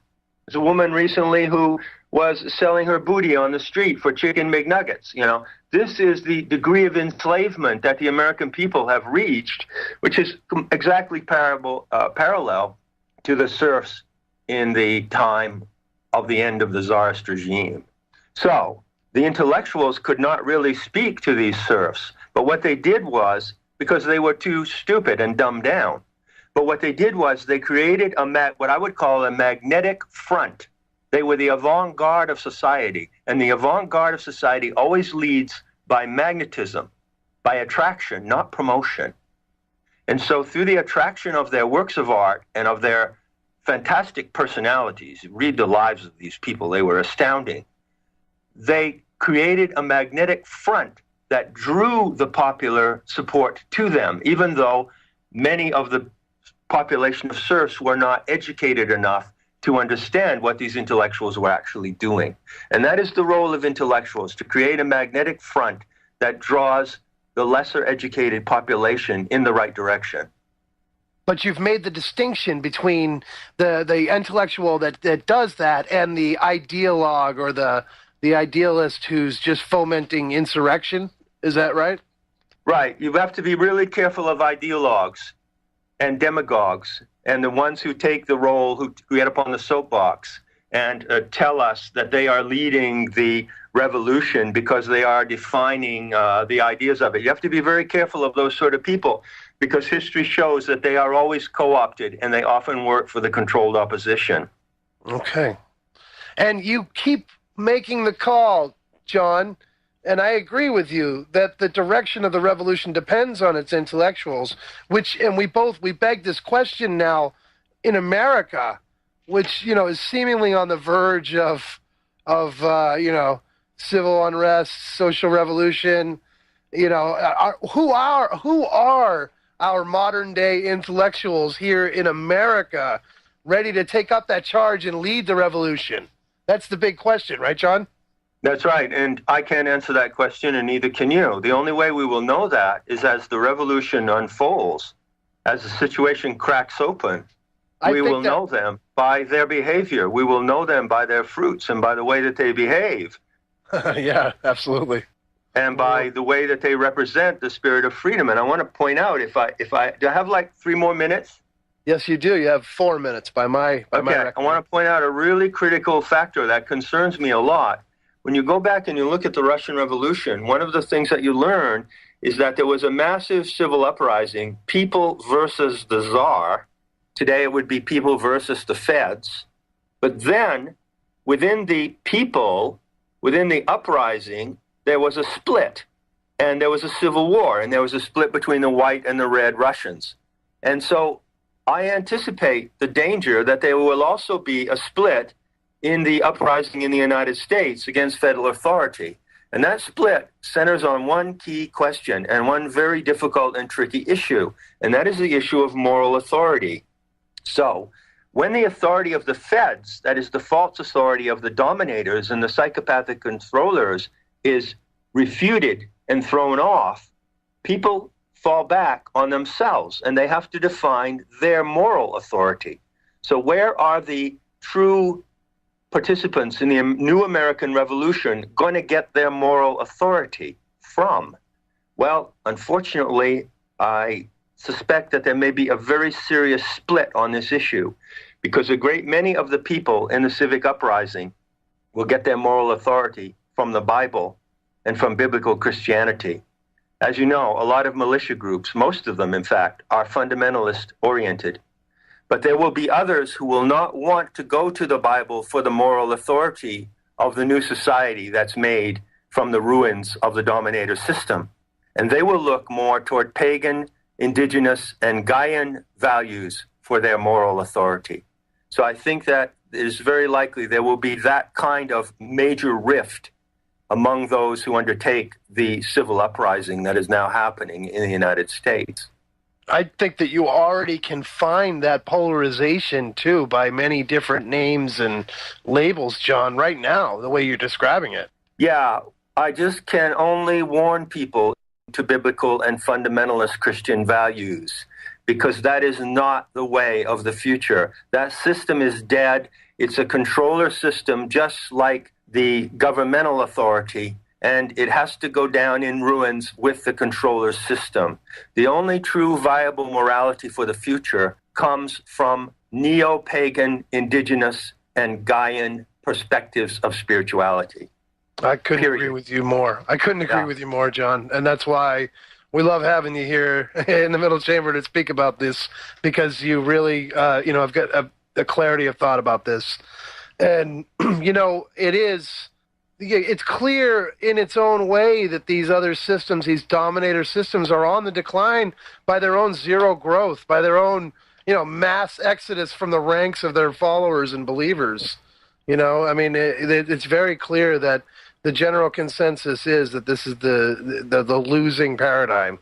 There's a woman recently who was selling her booty on the street for chicken McNuggets. You know, this is the degree of enslavement that the American people have reached, which is exactly parallel to the serfs in the time of the end of the Tsarist regime. So the intellectuals could not really speak to these serfs, but what they did was, because they were too stupid and dumbed down, but what they did was they created what I would call a magnetic front. They were the avant-garde of society, and the avant-garde of society always leads by magnetism, by attraction, not promotion. And so through the attraction of their works of art and of their fantastic personalities, read the lives of these people, they were astounding. They created a magnetic front that drew the popular support to them, even though many of the population of serfs were not educated enough to understand what these intellectuals were actually doing. And that is the role of intellectuals, to create a magnetic front that draws the lesser educated population in the right direction. But you've made the distinction between the intellectual that does that and the ideologue or the idealist who's just fomenting insurrection. Is that right? Right. You have to be really careful of ideologues and demagogues and the ones who take the role, who get up on the soapbox and tell us that they are leading the revolution because they are defining the ideas of it. You have to be very careful of those sort of people, because history shows that they are always co-opted and they often work for the controlled opposition. Okay. And you keep making the call, John, and I agree with you that the direction of the revolution depends on its intellectuals, and we beg this question now in America, which, you know, is seemingly on the verge of civil unrest, social revolution. You know, who are our modern day intellectuals here in America ready to take up that charge and lead the revolution? That's the big question, right, John? That's right, and I can't answer that question, and neither can you. The only way we will know that is as the revolution unfolds, as the situation cracks open. We will know them by their behavior. We will know them by their fruits and by the way that they behave. Yeah, absolutely. And by the way that they represent the spirit of freedom. And I want to point out, do I have like 3 more minutes? Yes, you do. You have 4 minutes by my record. I want to point out a really critical factor that concerns me a lot. When you go back and you look at the Russian Revolution, one of the things that you learn is that there was a massive civil uprising, people versus the Tsar. Today it would be people versus the feds. But then, within the people, within the uprising, there was a split, and there was a civil war, and there was a split between the white and the red Russians. And so I anticipate the danger that there will also be a split in the uprising in the United States against federal authority. And that split centers on one key question and one very difficult and tricky issue, and that is the issue of moral authority. So when the authority of the feds, that is the false authority of the dominators and the psychopathic controllers, is refuted and thrown off, people fall back on themselves and they have to define their moral authority. So where are the true participants in the new American Revolution going to get their moral authority from? Well, unfortunately, I suspect that there may be a very serious split on this issue, because a great many of the people in the civic uprising will get their moral authority from the Bible and from biblical Christianity. As you know, a lot of militia groups, most of them, in fact, are fundamentalist-oriented. But there will be others who will not want to go to the Bible for the moral authority of the new society that's made from the ruins of the dominator system. And they will look more toward pagan, indigenous, and Gaian values for their moral authority. So I think that it is very likely there will be that kind of major rift among those who undertake the civil uprising that is now happening in the United States. I think that you already can find that polarization, too, by many different names and labels, John, right now, the way you're describing it. Yeah, I just can only warn people to biblical and fundamentalist Christian values, because that is not the way of the future. That system is dead. It's a controller system just like the governmental authority, and it has to go down in ruins with the controller system. The only true viable morality for the future comes from neo-pagan, indigenous, and Gaian perspectives of spirituality. I couldn't Period. agree with you more. I couldn't agree with you more, John. And that's why we love having you here in the middle chamber to speak about this, because you really, have got a clarity of thought about this. And, it's clear in its own way that these other systems, these dominator systems, are on the decline by their own zero growth, by their own, mass exodus from the ranks of their followers and believers. It's very clear that the general consensus is that this is the losing paradigm.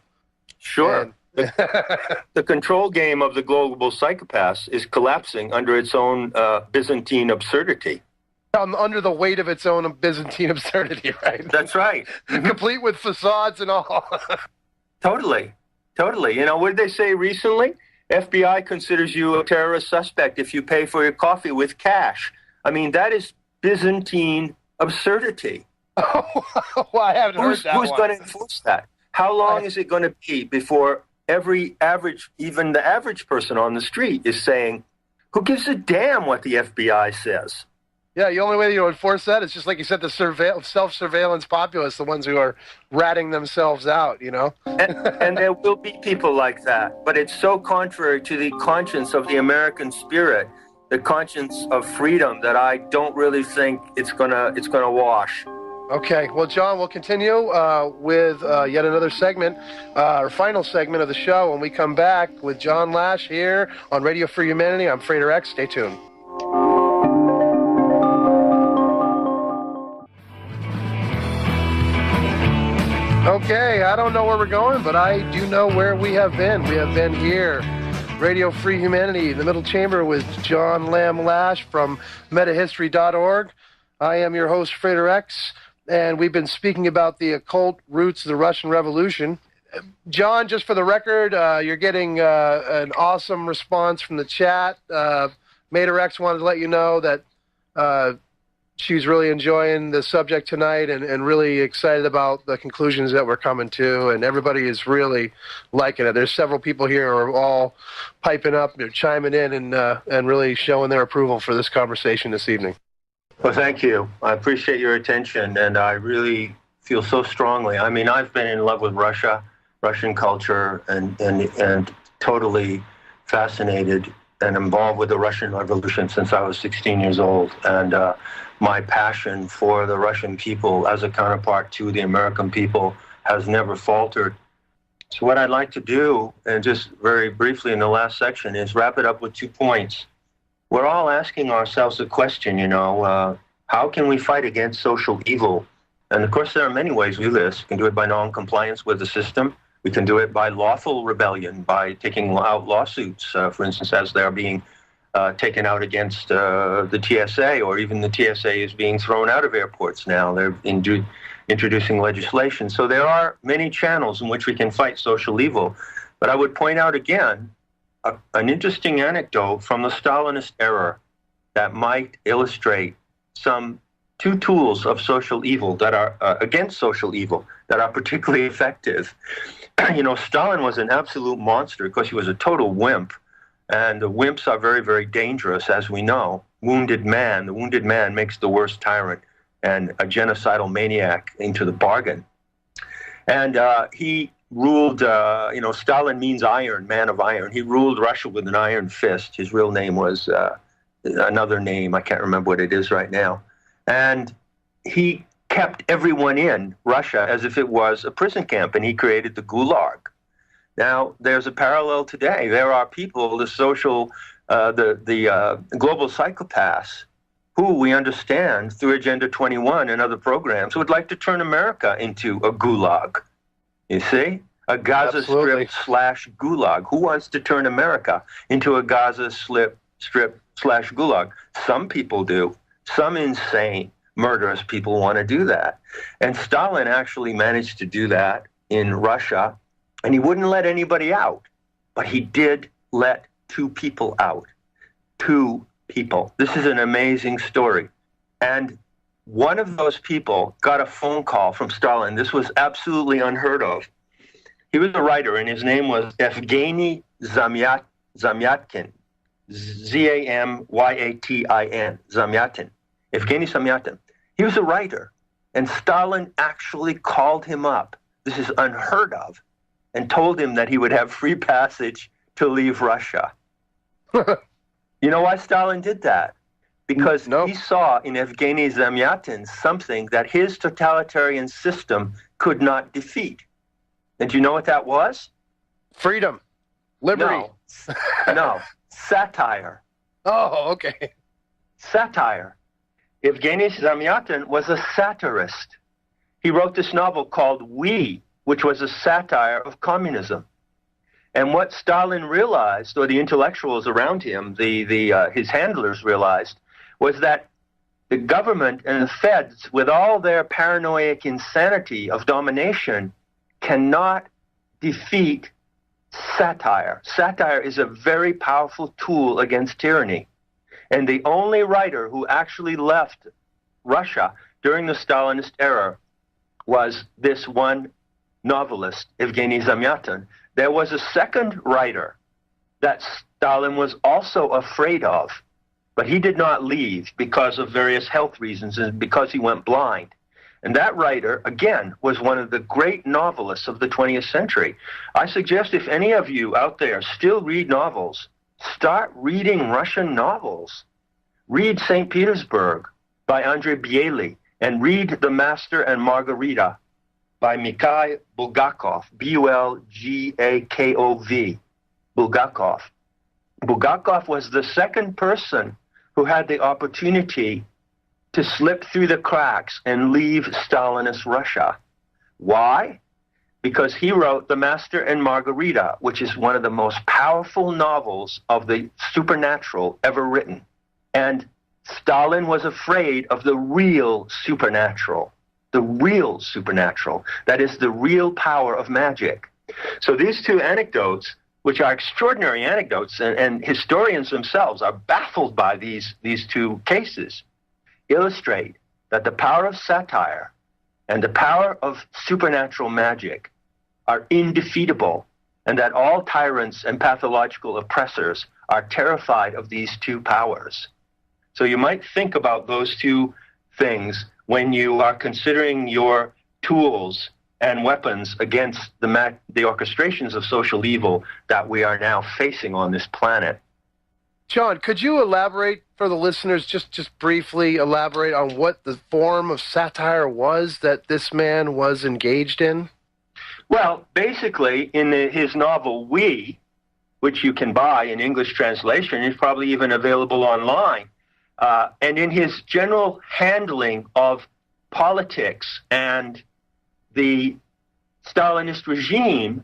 Sure. The control game of the global psychopaths is collapsing under its own Byzantine absurdity. Under the weight of its own Byzantine absurdity, right? That's right. Complete with facades and all. Totally. What did they say recently? FBI considers you a terrorist suspect if you pay for your coffee with cash. I mean, that is Byzantine absurdity. Well, I haven't heard that. Who's going to enforce that? How long is it going to be before even the average person on the street is saying, who gives a damn what the FBI says? Yeah, the only way you enforce that is just like you said, the self-surveillance populace, the ones who are ratting themselves out, And there will be people like that, but it's so contrary to the conscience of the American spirit, the conscience of freedom, that I don't really think it's gonna wash. Okay, well, John, we'll continue with yet another segment, our final segment of the show when we come back with John Lash here on Radio Free Humanity. I'm Frater X. Stay tuned. Okay, I don't know where we're going, but I do know where we have been. We have been here, Radio Free Humanity, the middle chamber with John Lamb Lash from metahistory.org. I am your host, Frater X, and we've been speaking about the occult roots of the Russian Revolution. John, just for the record, you're getting an awesome response from the chat. Mater X wanted to let you know that she's really enjoying the subject tonight and really excited about the conclusions that we're coming to, and everybody is really liking it. There's several people here who are all piping up, they're chiming in and really showing their approval for this conversation this evening. Well, thank you. I appreciate your attention, and I really feel so strongly. I mean, I've been in love with Russia, Russian culture, and totally fascinated and involved with the Russian Revolution since I was 16 years old. And my passion for the Russian people as a counterpart to the American people has never faltered. So what I'd like to do, and just very briefly in the last section, is wrap it up with 2 points. We're all asking ourselves the question, how can we fight against social evil? And of course, there are many ways we do this. We can do it by non-compliance with the system. We can do it by lawful rebellion, by taking out lawsuits, for instance, as they're being taken out against the TSA, or even the TSA is being thrown out of airports now. They're introducing legislation. So there are many channels in which we can fight social evil. But I would point out again, an interesting anecdote from the Stalinist era that might illustrate some 2 tools of social evil that are against social evil that are particularly effective. Stalin was an absolute monster because he was a total wimp, and the wimps are very, very dangerous, as we know. The wounded man makes the worst tyrant and a genocidal maniac into the bargain. And he ruled, Stalin means iron, man of iron. He ruled Russia with an iron fist. His real name was another name. I can't remember what it is right now. And he kept everyone in Russia as if it was a prison camp, and he created the Gulag. Now, there's a parallel today. There are people, the global psychopaths, who we understand through Agenda 21 and other programs would like to turn America into a Gulag. You see? A Gaza Absolutely. Strip / Gulag. Who wants to turn America into a Gaza Strip / Gulag? Some people do. Some insane, murderous people want to do that. And Stalin actually managed to do that in Russia, and he wouldn't let anybody out. But he did let 2 people out. 2 people. This is an amazing story. And one of those people got a phone call from Stalin. This was absolutely unheard of. He was a writer, and his name was Evgeny Zamyatin, Zamyatin, Zamyatin, Evgeny Zamyatin. He was a writer, and Stalin actually called him up. This is unheard of, and told him that he would have free passage to leave Russia. You know why Stalin did that? Because he saw in Evgeny Zamyatin something that his totalitarian system could not defeat. And do you know what that was? Freedom. Liberty. No. Satire. Oh, okay. Satire. Evgeny Zamyatin was a satirist. He wrote this novel called We, which was a satire of communism. And what Stalin realized, or the intellectuals around him, his handlers realized, was that the government and the feds, with all their paranoid insanity of domination, cannot defeat satire. Satire is a very powerful tool against tyranny. And the only writer who actually left Russia during the Stalinist era was this one novelist, Evgeny Zamyatin. There was a second writer that Stalin was also afraid of, but he did not leave because of various health reasons and because he went blind. And that writer, again, was one of the great novelists of the 20th century. I suggest if any of you out there still read novels, start reading Russian novels. Read St. Petersburg by Andrei Biely, and read The Master and Margarita by Mikhail Bulgakov, Bulgakov. Bulgakov. Bulgakov was the second person who had the opportunity to slip through the cracks and leave Stalinist Russia. Why? Because he wrote The Master and Margarita, which is one of the most powerful novels of the supernatural ever written. And Stalin was afraid of the real supernatural. The real supernatural. That is the real power of magic. So these two anecdotes, which are extraordinary anecdotes, and historians themselves are baffled by these two cases, illustrate that the power of satire and the power of supernatural magic are indefeatable, and that all tyrants and pathological oppressors are terrified of these two powers. So you might think about those two things when you are considering your tools and weapons against the orchestrations of social evil that we are now facing on this planet. John, could you elaborate for the listeners, just briefly elaborate on what the form of satire was that this man was engaged in? Well, basically, in his novel We, which you can buy in English translation, is probably even available online, and in his general handling of politics and the Stalinist regime,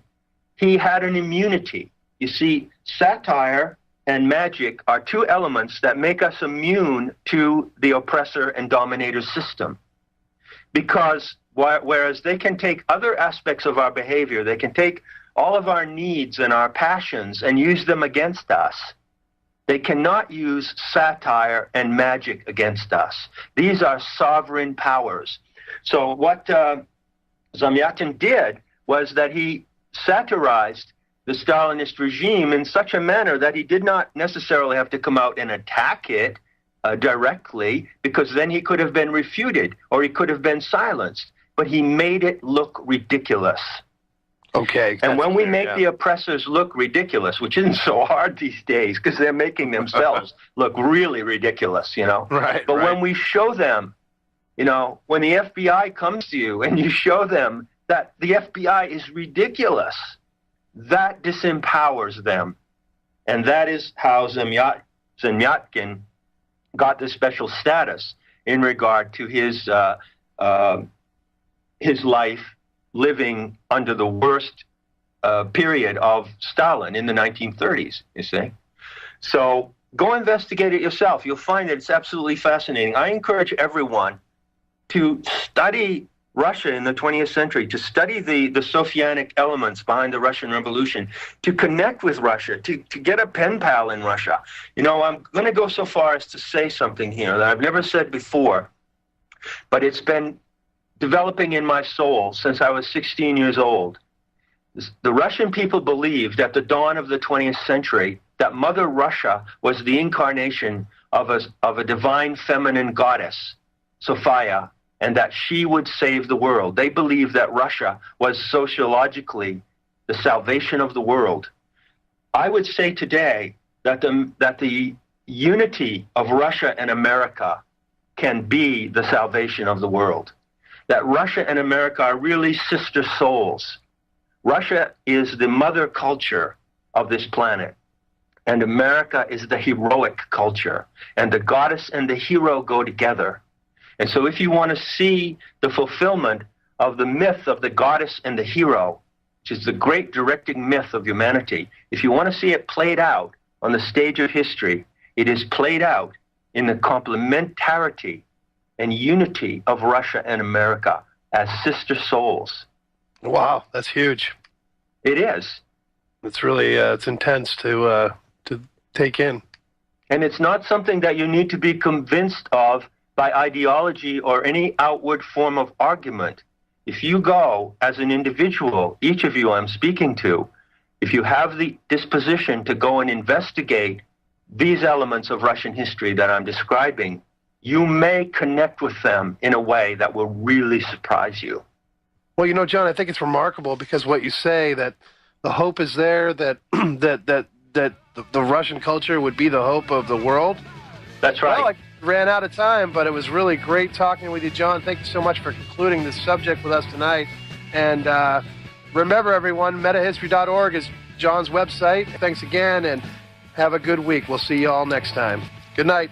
he had an immunity. You see, satire and magic are two elements that make us immune to the oppressor and dominator system. Because whereas they can take other aspects of our behavior, they can take all of our needs and our passions and use them against us, they cannot use satire and magic against us. These are sovereign powers. So what Zamyatin did was that he satirized the Stalinist regime in such a manner that he did not necessarily have to come out and attack it directly, because then he could have been refuted or he could have been silenced. But he made it look ridiculous. Okay. And when we make the oppressors look ridiculous, which isn't so hard these days because they're making themselves look really ridiculous, you know. Right. But when we show them, you know, when the FBI comes to you and you show them that the FBI is ridiculous, that disempowers them. And that is how Zamyatin got this special status in regard to his life living under the worst period of Stalin in the 1930s, you see. So go investigate it yourself. You'll find that it's absolutely fascinating. I encourage everyone to study Russia in the 20th century, to study the Sophianic elements behind the Russian Revolution, to connect with Russia, to get a pen pal in Russia. You know, I'm going to go so far as to say something here that I've never said before, but it's been developing in my soul since I was 16 years old. The Russian people believed at the dawn of the 20th century that Mother Russia was the incarnation of a divine feminine goddess, Sophia, and that she would save the world. They believed that Russia was sociologically the salvation of the world. I would say today that the unity of Russia and America can be the salvation of the world. That Russia and America are really sister souls. Russia is the mother culture of this planet, and America is the heroic culture, and the goddess and the hero go together. And so if you want to see the fulfillment of the myth of the goddess and the hero, which is the great directing myth of humanity, if you want to see it played out on the stage of history, it is played out in the complementarity and unity of Russia and America as sister souls. Wow, that's huge. It is. It's really it's intense to take in. And it's not something that you need to be convinced of by ideology or any outward form of argument. If you go as an individual, each of you I'm speaking to, if you have the disposition to go and investigate these elements of Russian history that I'm describing, you may connect with them in a way that will really surprise you. Well, you know, John, I think it's remarkable because what you say, that the hope is there, that the Russian culture would be the hope of the world. That's right. Well, I ran out of time, but it was really great talking with you, John. Thank you so much for concluding this subject with us tonight. And remember, everyone, metahistory.org is John's website. Thanks again, and have a good week. We'll see you all next time. Good night.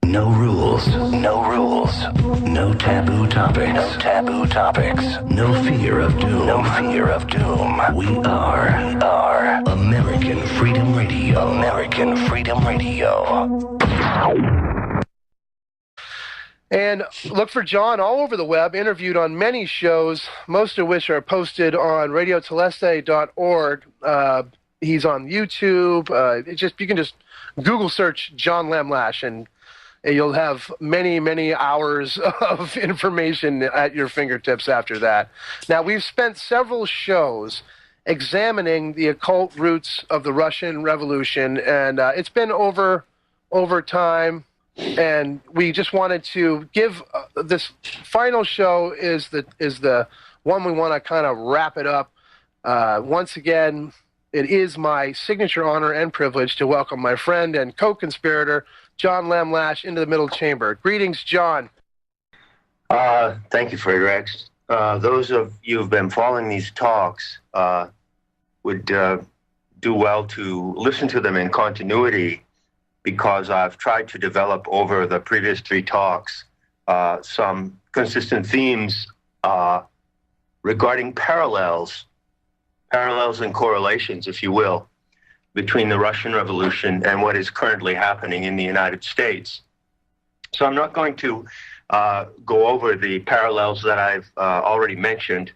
No rules, no rules, no taboo topics, no taboo topics, no fear of doom, no fear of doom. We are American Freedom Radio, American Freedom Radio. And look for John all over the web, interviewed on many shows, most of which are posted on radioteleste.org. He's on YouTube. You can just Google search John Lash, and you'll have many, many hours of information at your fingertips after that. Now, we've spent several shows examining the occult roots of the Russian Revolution, and it's been over time, and we just wanted to give this final show is the one we want to kind of wrap it up. Once again, it is my signature honor and privilege to welcome my friend and co-conspirator, John Lash, into the middle chamber. Greetings, John. Thank you, Frater. Those of you who've been following these talks would do well to listen to them in continuity, because I've tried to develop over the previous three talks some consistent themes regarding parallels and correlations, if you will, between the Russian Revolution and what is currently happening in the United States. So I'm not going to go over the parallels that I've already mentioned.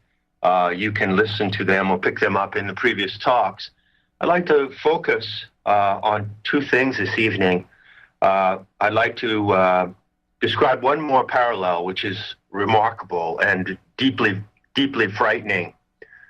You can listen to them or pick them up in the previous talks. I'd like to focus on two things this evening. I'd like to describe one more parallel, which is remarkable and deeply, deeply frightening,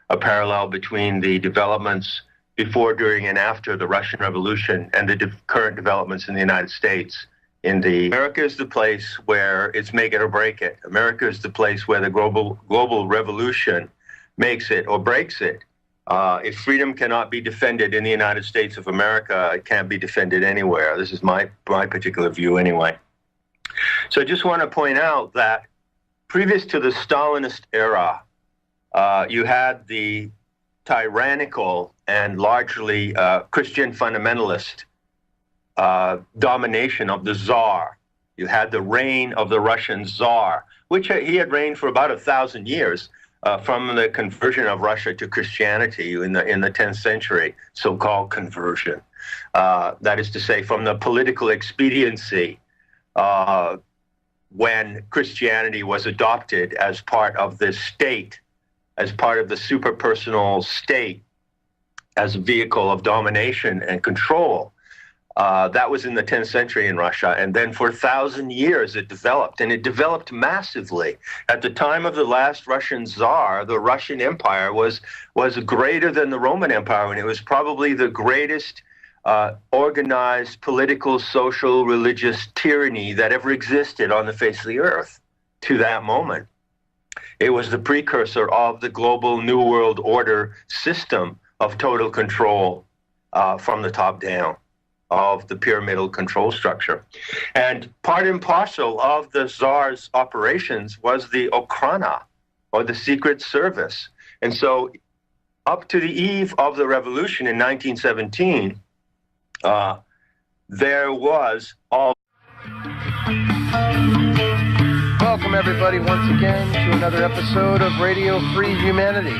a parallel between the developments before, during, and after the Russian Revolution and the current developments in the United States. America is the place where it's make it or break it. America is the place where the global revolution makes it or breaks it. If freedom cannot be defended in the United States of America, it can't be defended anywhere. This is my particular view anyway. So I just want to point out that previous to the Stalinist era, you had the tyrannical and largely Christian fundamentalist domination of the Tsar. You had the reign of the Russian Tsar, which he had reigned for about 1,000 years from the conversion of Russia to Christianity in the 10th century, so-called conversion. That is to say, from the political expediency when Christianity was adopted as part of this state, as part of the superpersonal state, as a vehicle of domination and control. That was in the 10th century in Russia. And then for 1,000 years it developed, and it developed massively. At the time of the last Russian Tsar, the Russian Empire was greater than the Roman Empire, and it was probably the greatest organized political, social, religious tyranny that ever existed on the face of the earth to that moment. It was the precursor of the global New World Order system of total control from the top down, of the pyramidal control structure. And part and parcel of the Tsar's operations was the Okhrana, or the Secret Service. And so up to the eve of the revolution in 1917, there was all... Welcome, everybody, once again to another episode of Radio Free Humanity.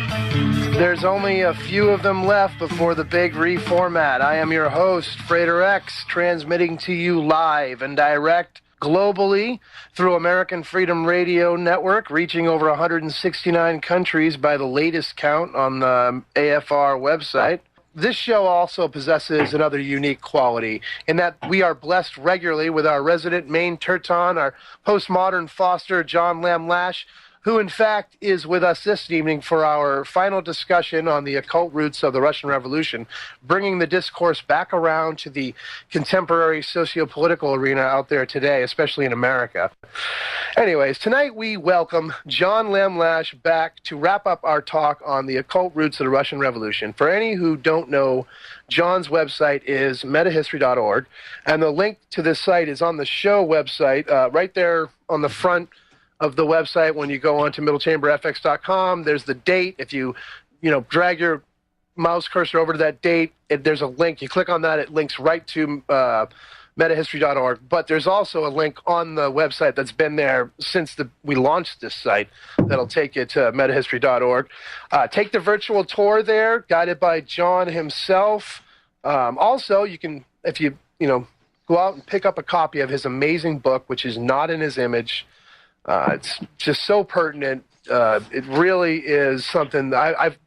There's only a few of them left before the big reformat. I am your host, Frater X, transmitting to you live and direct globally through American Freedom Radio Network, reaching over 169 countries by the latest count on the AFR website. This show also possesses another unique quality in that we are blessed regularly with our resident Maine Turton, our postmodern Foster, John Lamb Lash, who in fact is with us this evening for our final discussion on the occult roots of the Russian Revolution, bringing the discourse back around to the contemporary socio-political arena out there today, especially in America. Anyways, tonight we welcome John Lamb Lash back to wrap up our talk on the occult roots of the Russian Revolution. For any who don't know, John's website is metahistory.org, and the link to this site is on the show website, right there on the front of the website. When you go on to middlechamberfx.com, there's the date. If you drag your mouse cursor over to that date, there's a link. You click on that, it links right to metahistory.org. But there's also a link on the website that's been there since we launched this site that'll take you to metahistory.org. Take the virtual tour there, guided by John himself. Also, you can, if you go out and pick up a copy of his amazing book, which is Not in His Image. It's just so pertinent. It really is something I've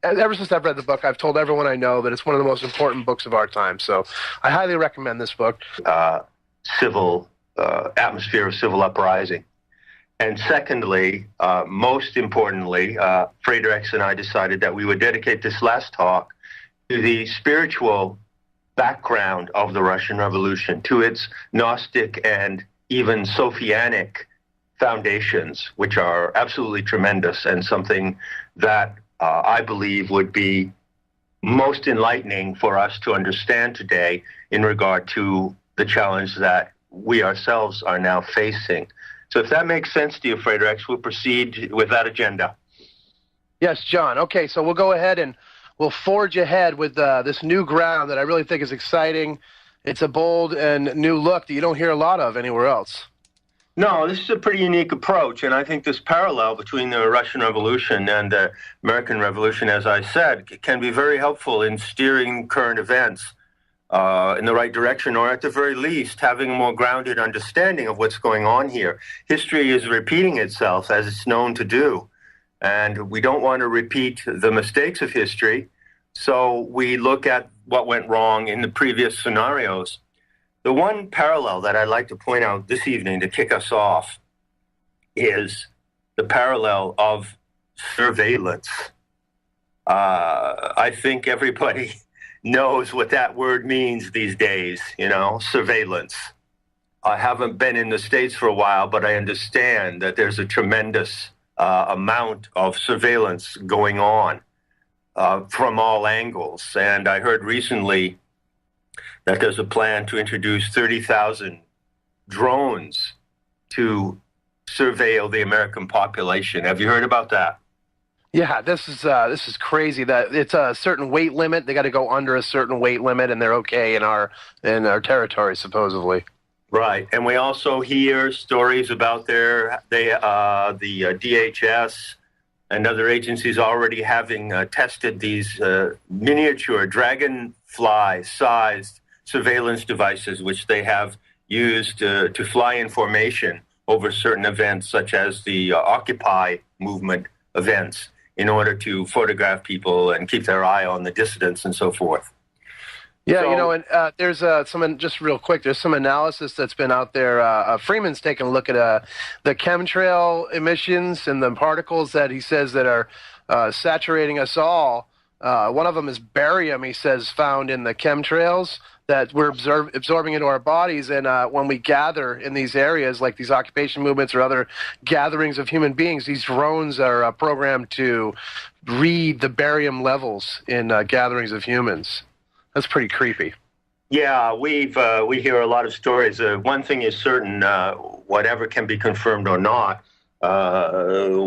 ever since I've read the book, I've told everyone I know that it's one of the most important books of our time. So I highly recommend this book. Civil atmosphere of civil uprising. And secondly, most importantly, Frater X and I decided that we would dedicate this last talk to the spiritual background of the Russian Revolution, to its Gnostic and even Sophianic foundations, which are absolutely tremendous and something that I believe would be most enlightening for us to understand today in regard to the challenge that we ourselves are now facing. So if that makes sense to you, Frater X, we'll proceed with that agenda. Yes, John. Okay, so we'll go ahead and we'll forge ahead with this new ground that I really think is exciting. It's a bold and new look that you don't hear a lot of anywhere else. No, this is a pretty unique approach, and I think this parallel between the Russian Revolution and the American Revolution, as I said, can be very helpful in steering current events in the right direction, or at the very least, having a more grounded understanding of what's going on here. History is repeating itself, as it's known to do, and we don't want to repeat the mistakes of history, so we look at what went wrong in the previous scenarios. The one parallel that I'd like to point out this evening to kick us off is the parallel of surveillance. I think everybody knows what that word means these days, surveillance. I haven't been in the States for a while, but I understand that there's a tremendous amount of surveillance going on from all angles. And I heard recently that there's a plan to introduce 30,000 drones to surveil the American population. Have you heard about that? Yeah, this is crazy. That it's a certain weight limit. They got to go under a certain weight limit, and they're okay in our territory, supposedly. Right, and we also hear stories about the DHS and other agencies already having tested these miniature dragonfly-sized surveillance devices, which they have used to fly in formation over certain events, such as the Occupy movement events, in order to photograph people and keep their eye on the dissidents and so forth. Yeah, So, and there's just real quick, there's some analysis that's been out there. Freeman's taken a look at the chemtrail emissions and the particles that he says that are saturating us all. One of them is barium, he says, found in the chemtrails that we're absorbing into our bodies. And when we gather in these areas, like these occupation movements or other gatherings of human beings, these drones are programmed to read the barium levels in gatherings of humans. That's pretty creepy. yeah, we hear a lot of stories. One thing is certain, whatever can be confirmed or not,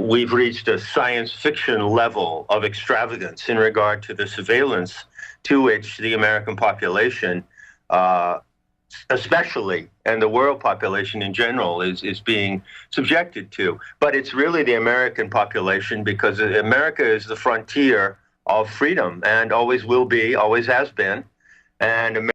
we've reached a science fiction level of extravagance in regard to the surveillance to which the American population, especially, and the world population in general, is being subjected to. But it's really the American population, because America is the frontier of freedom and always will be, always has been. And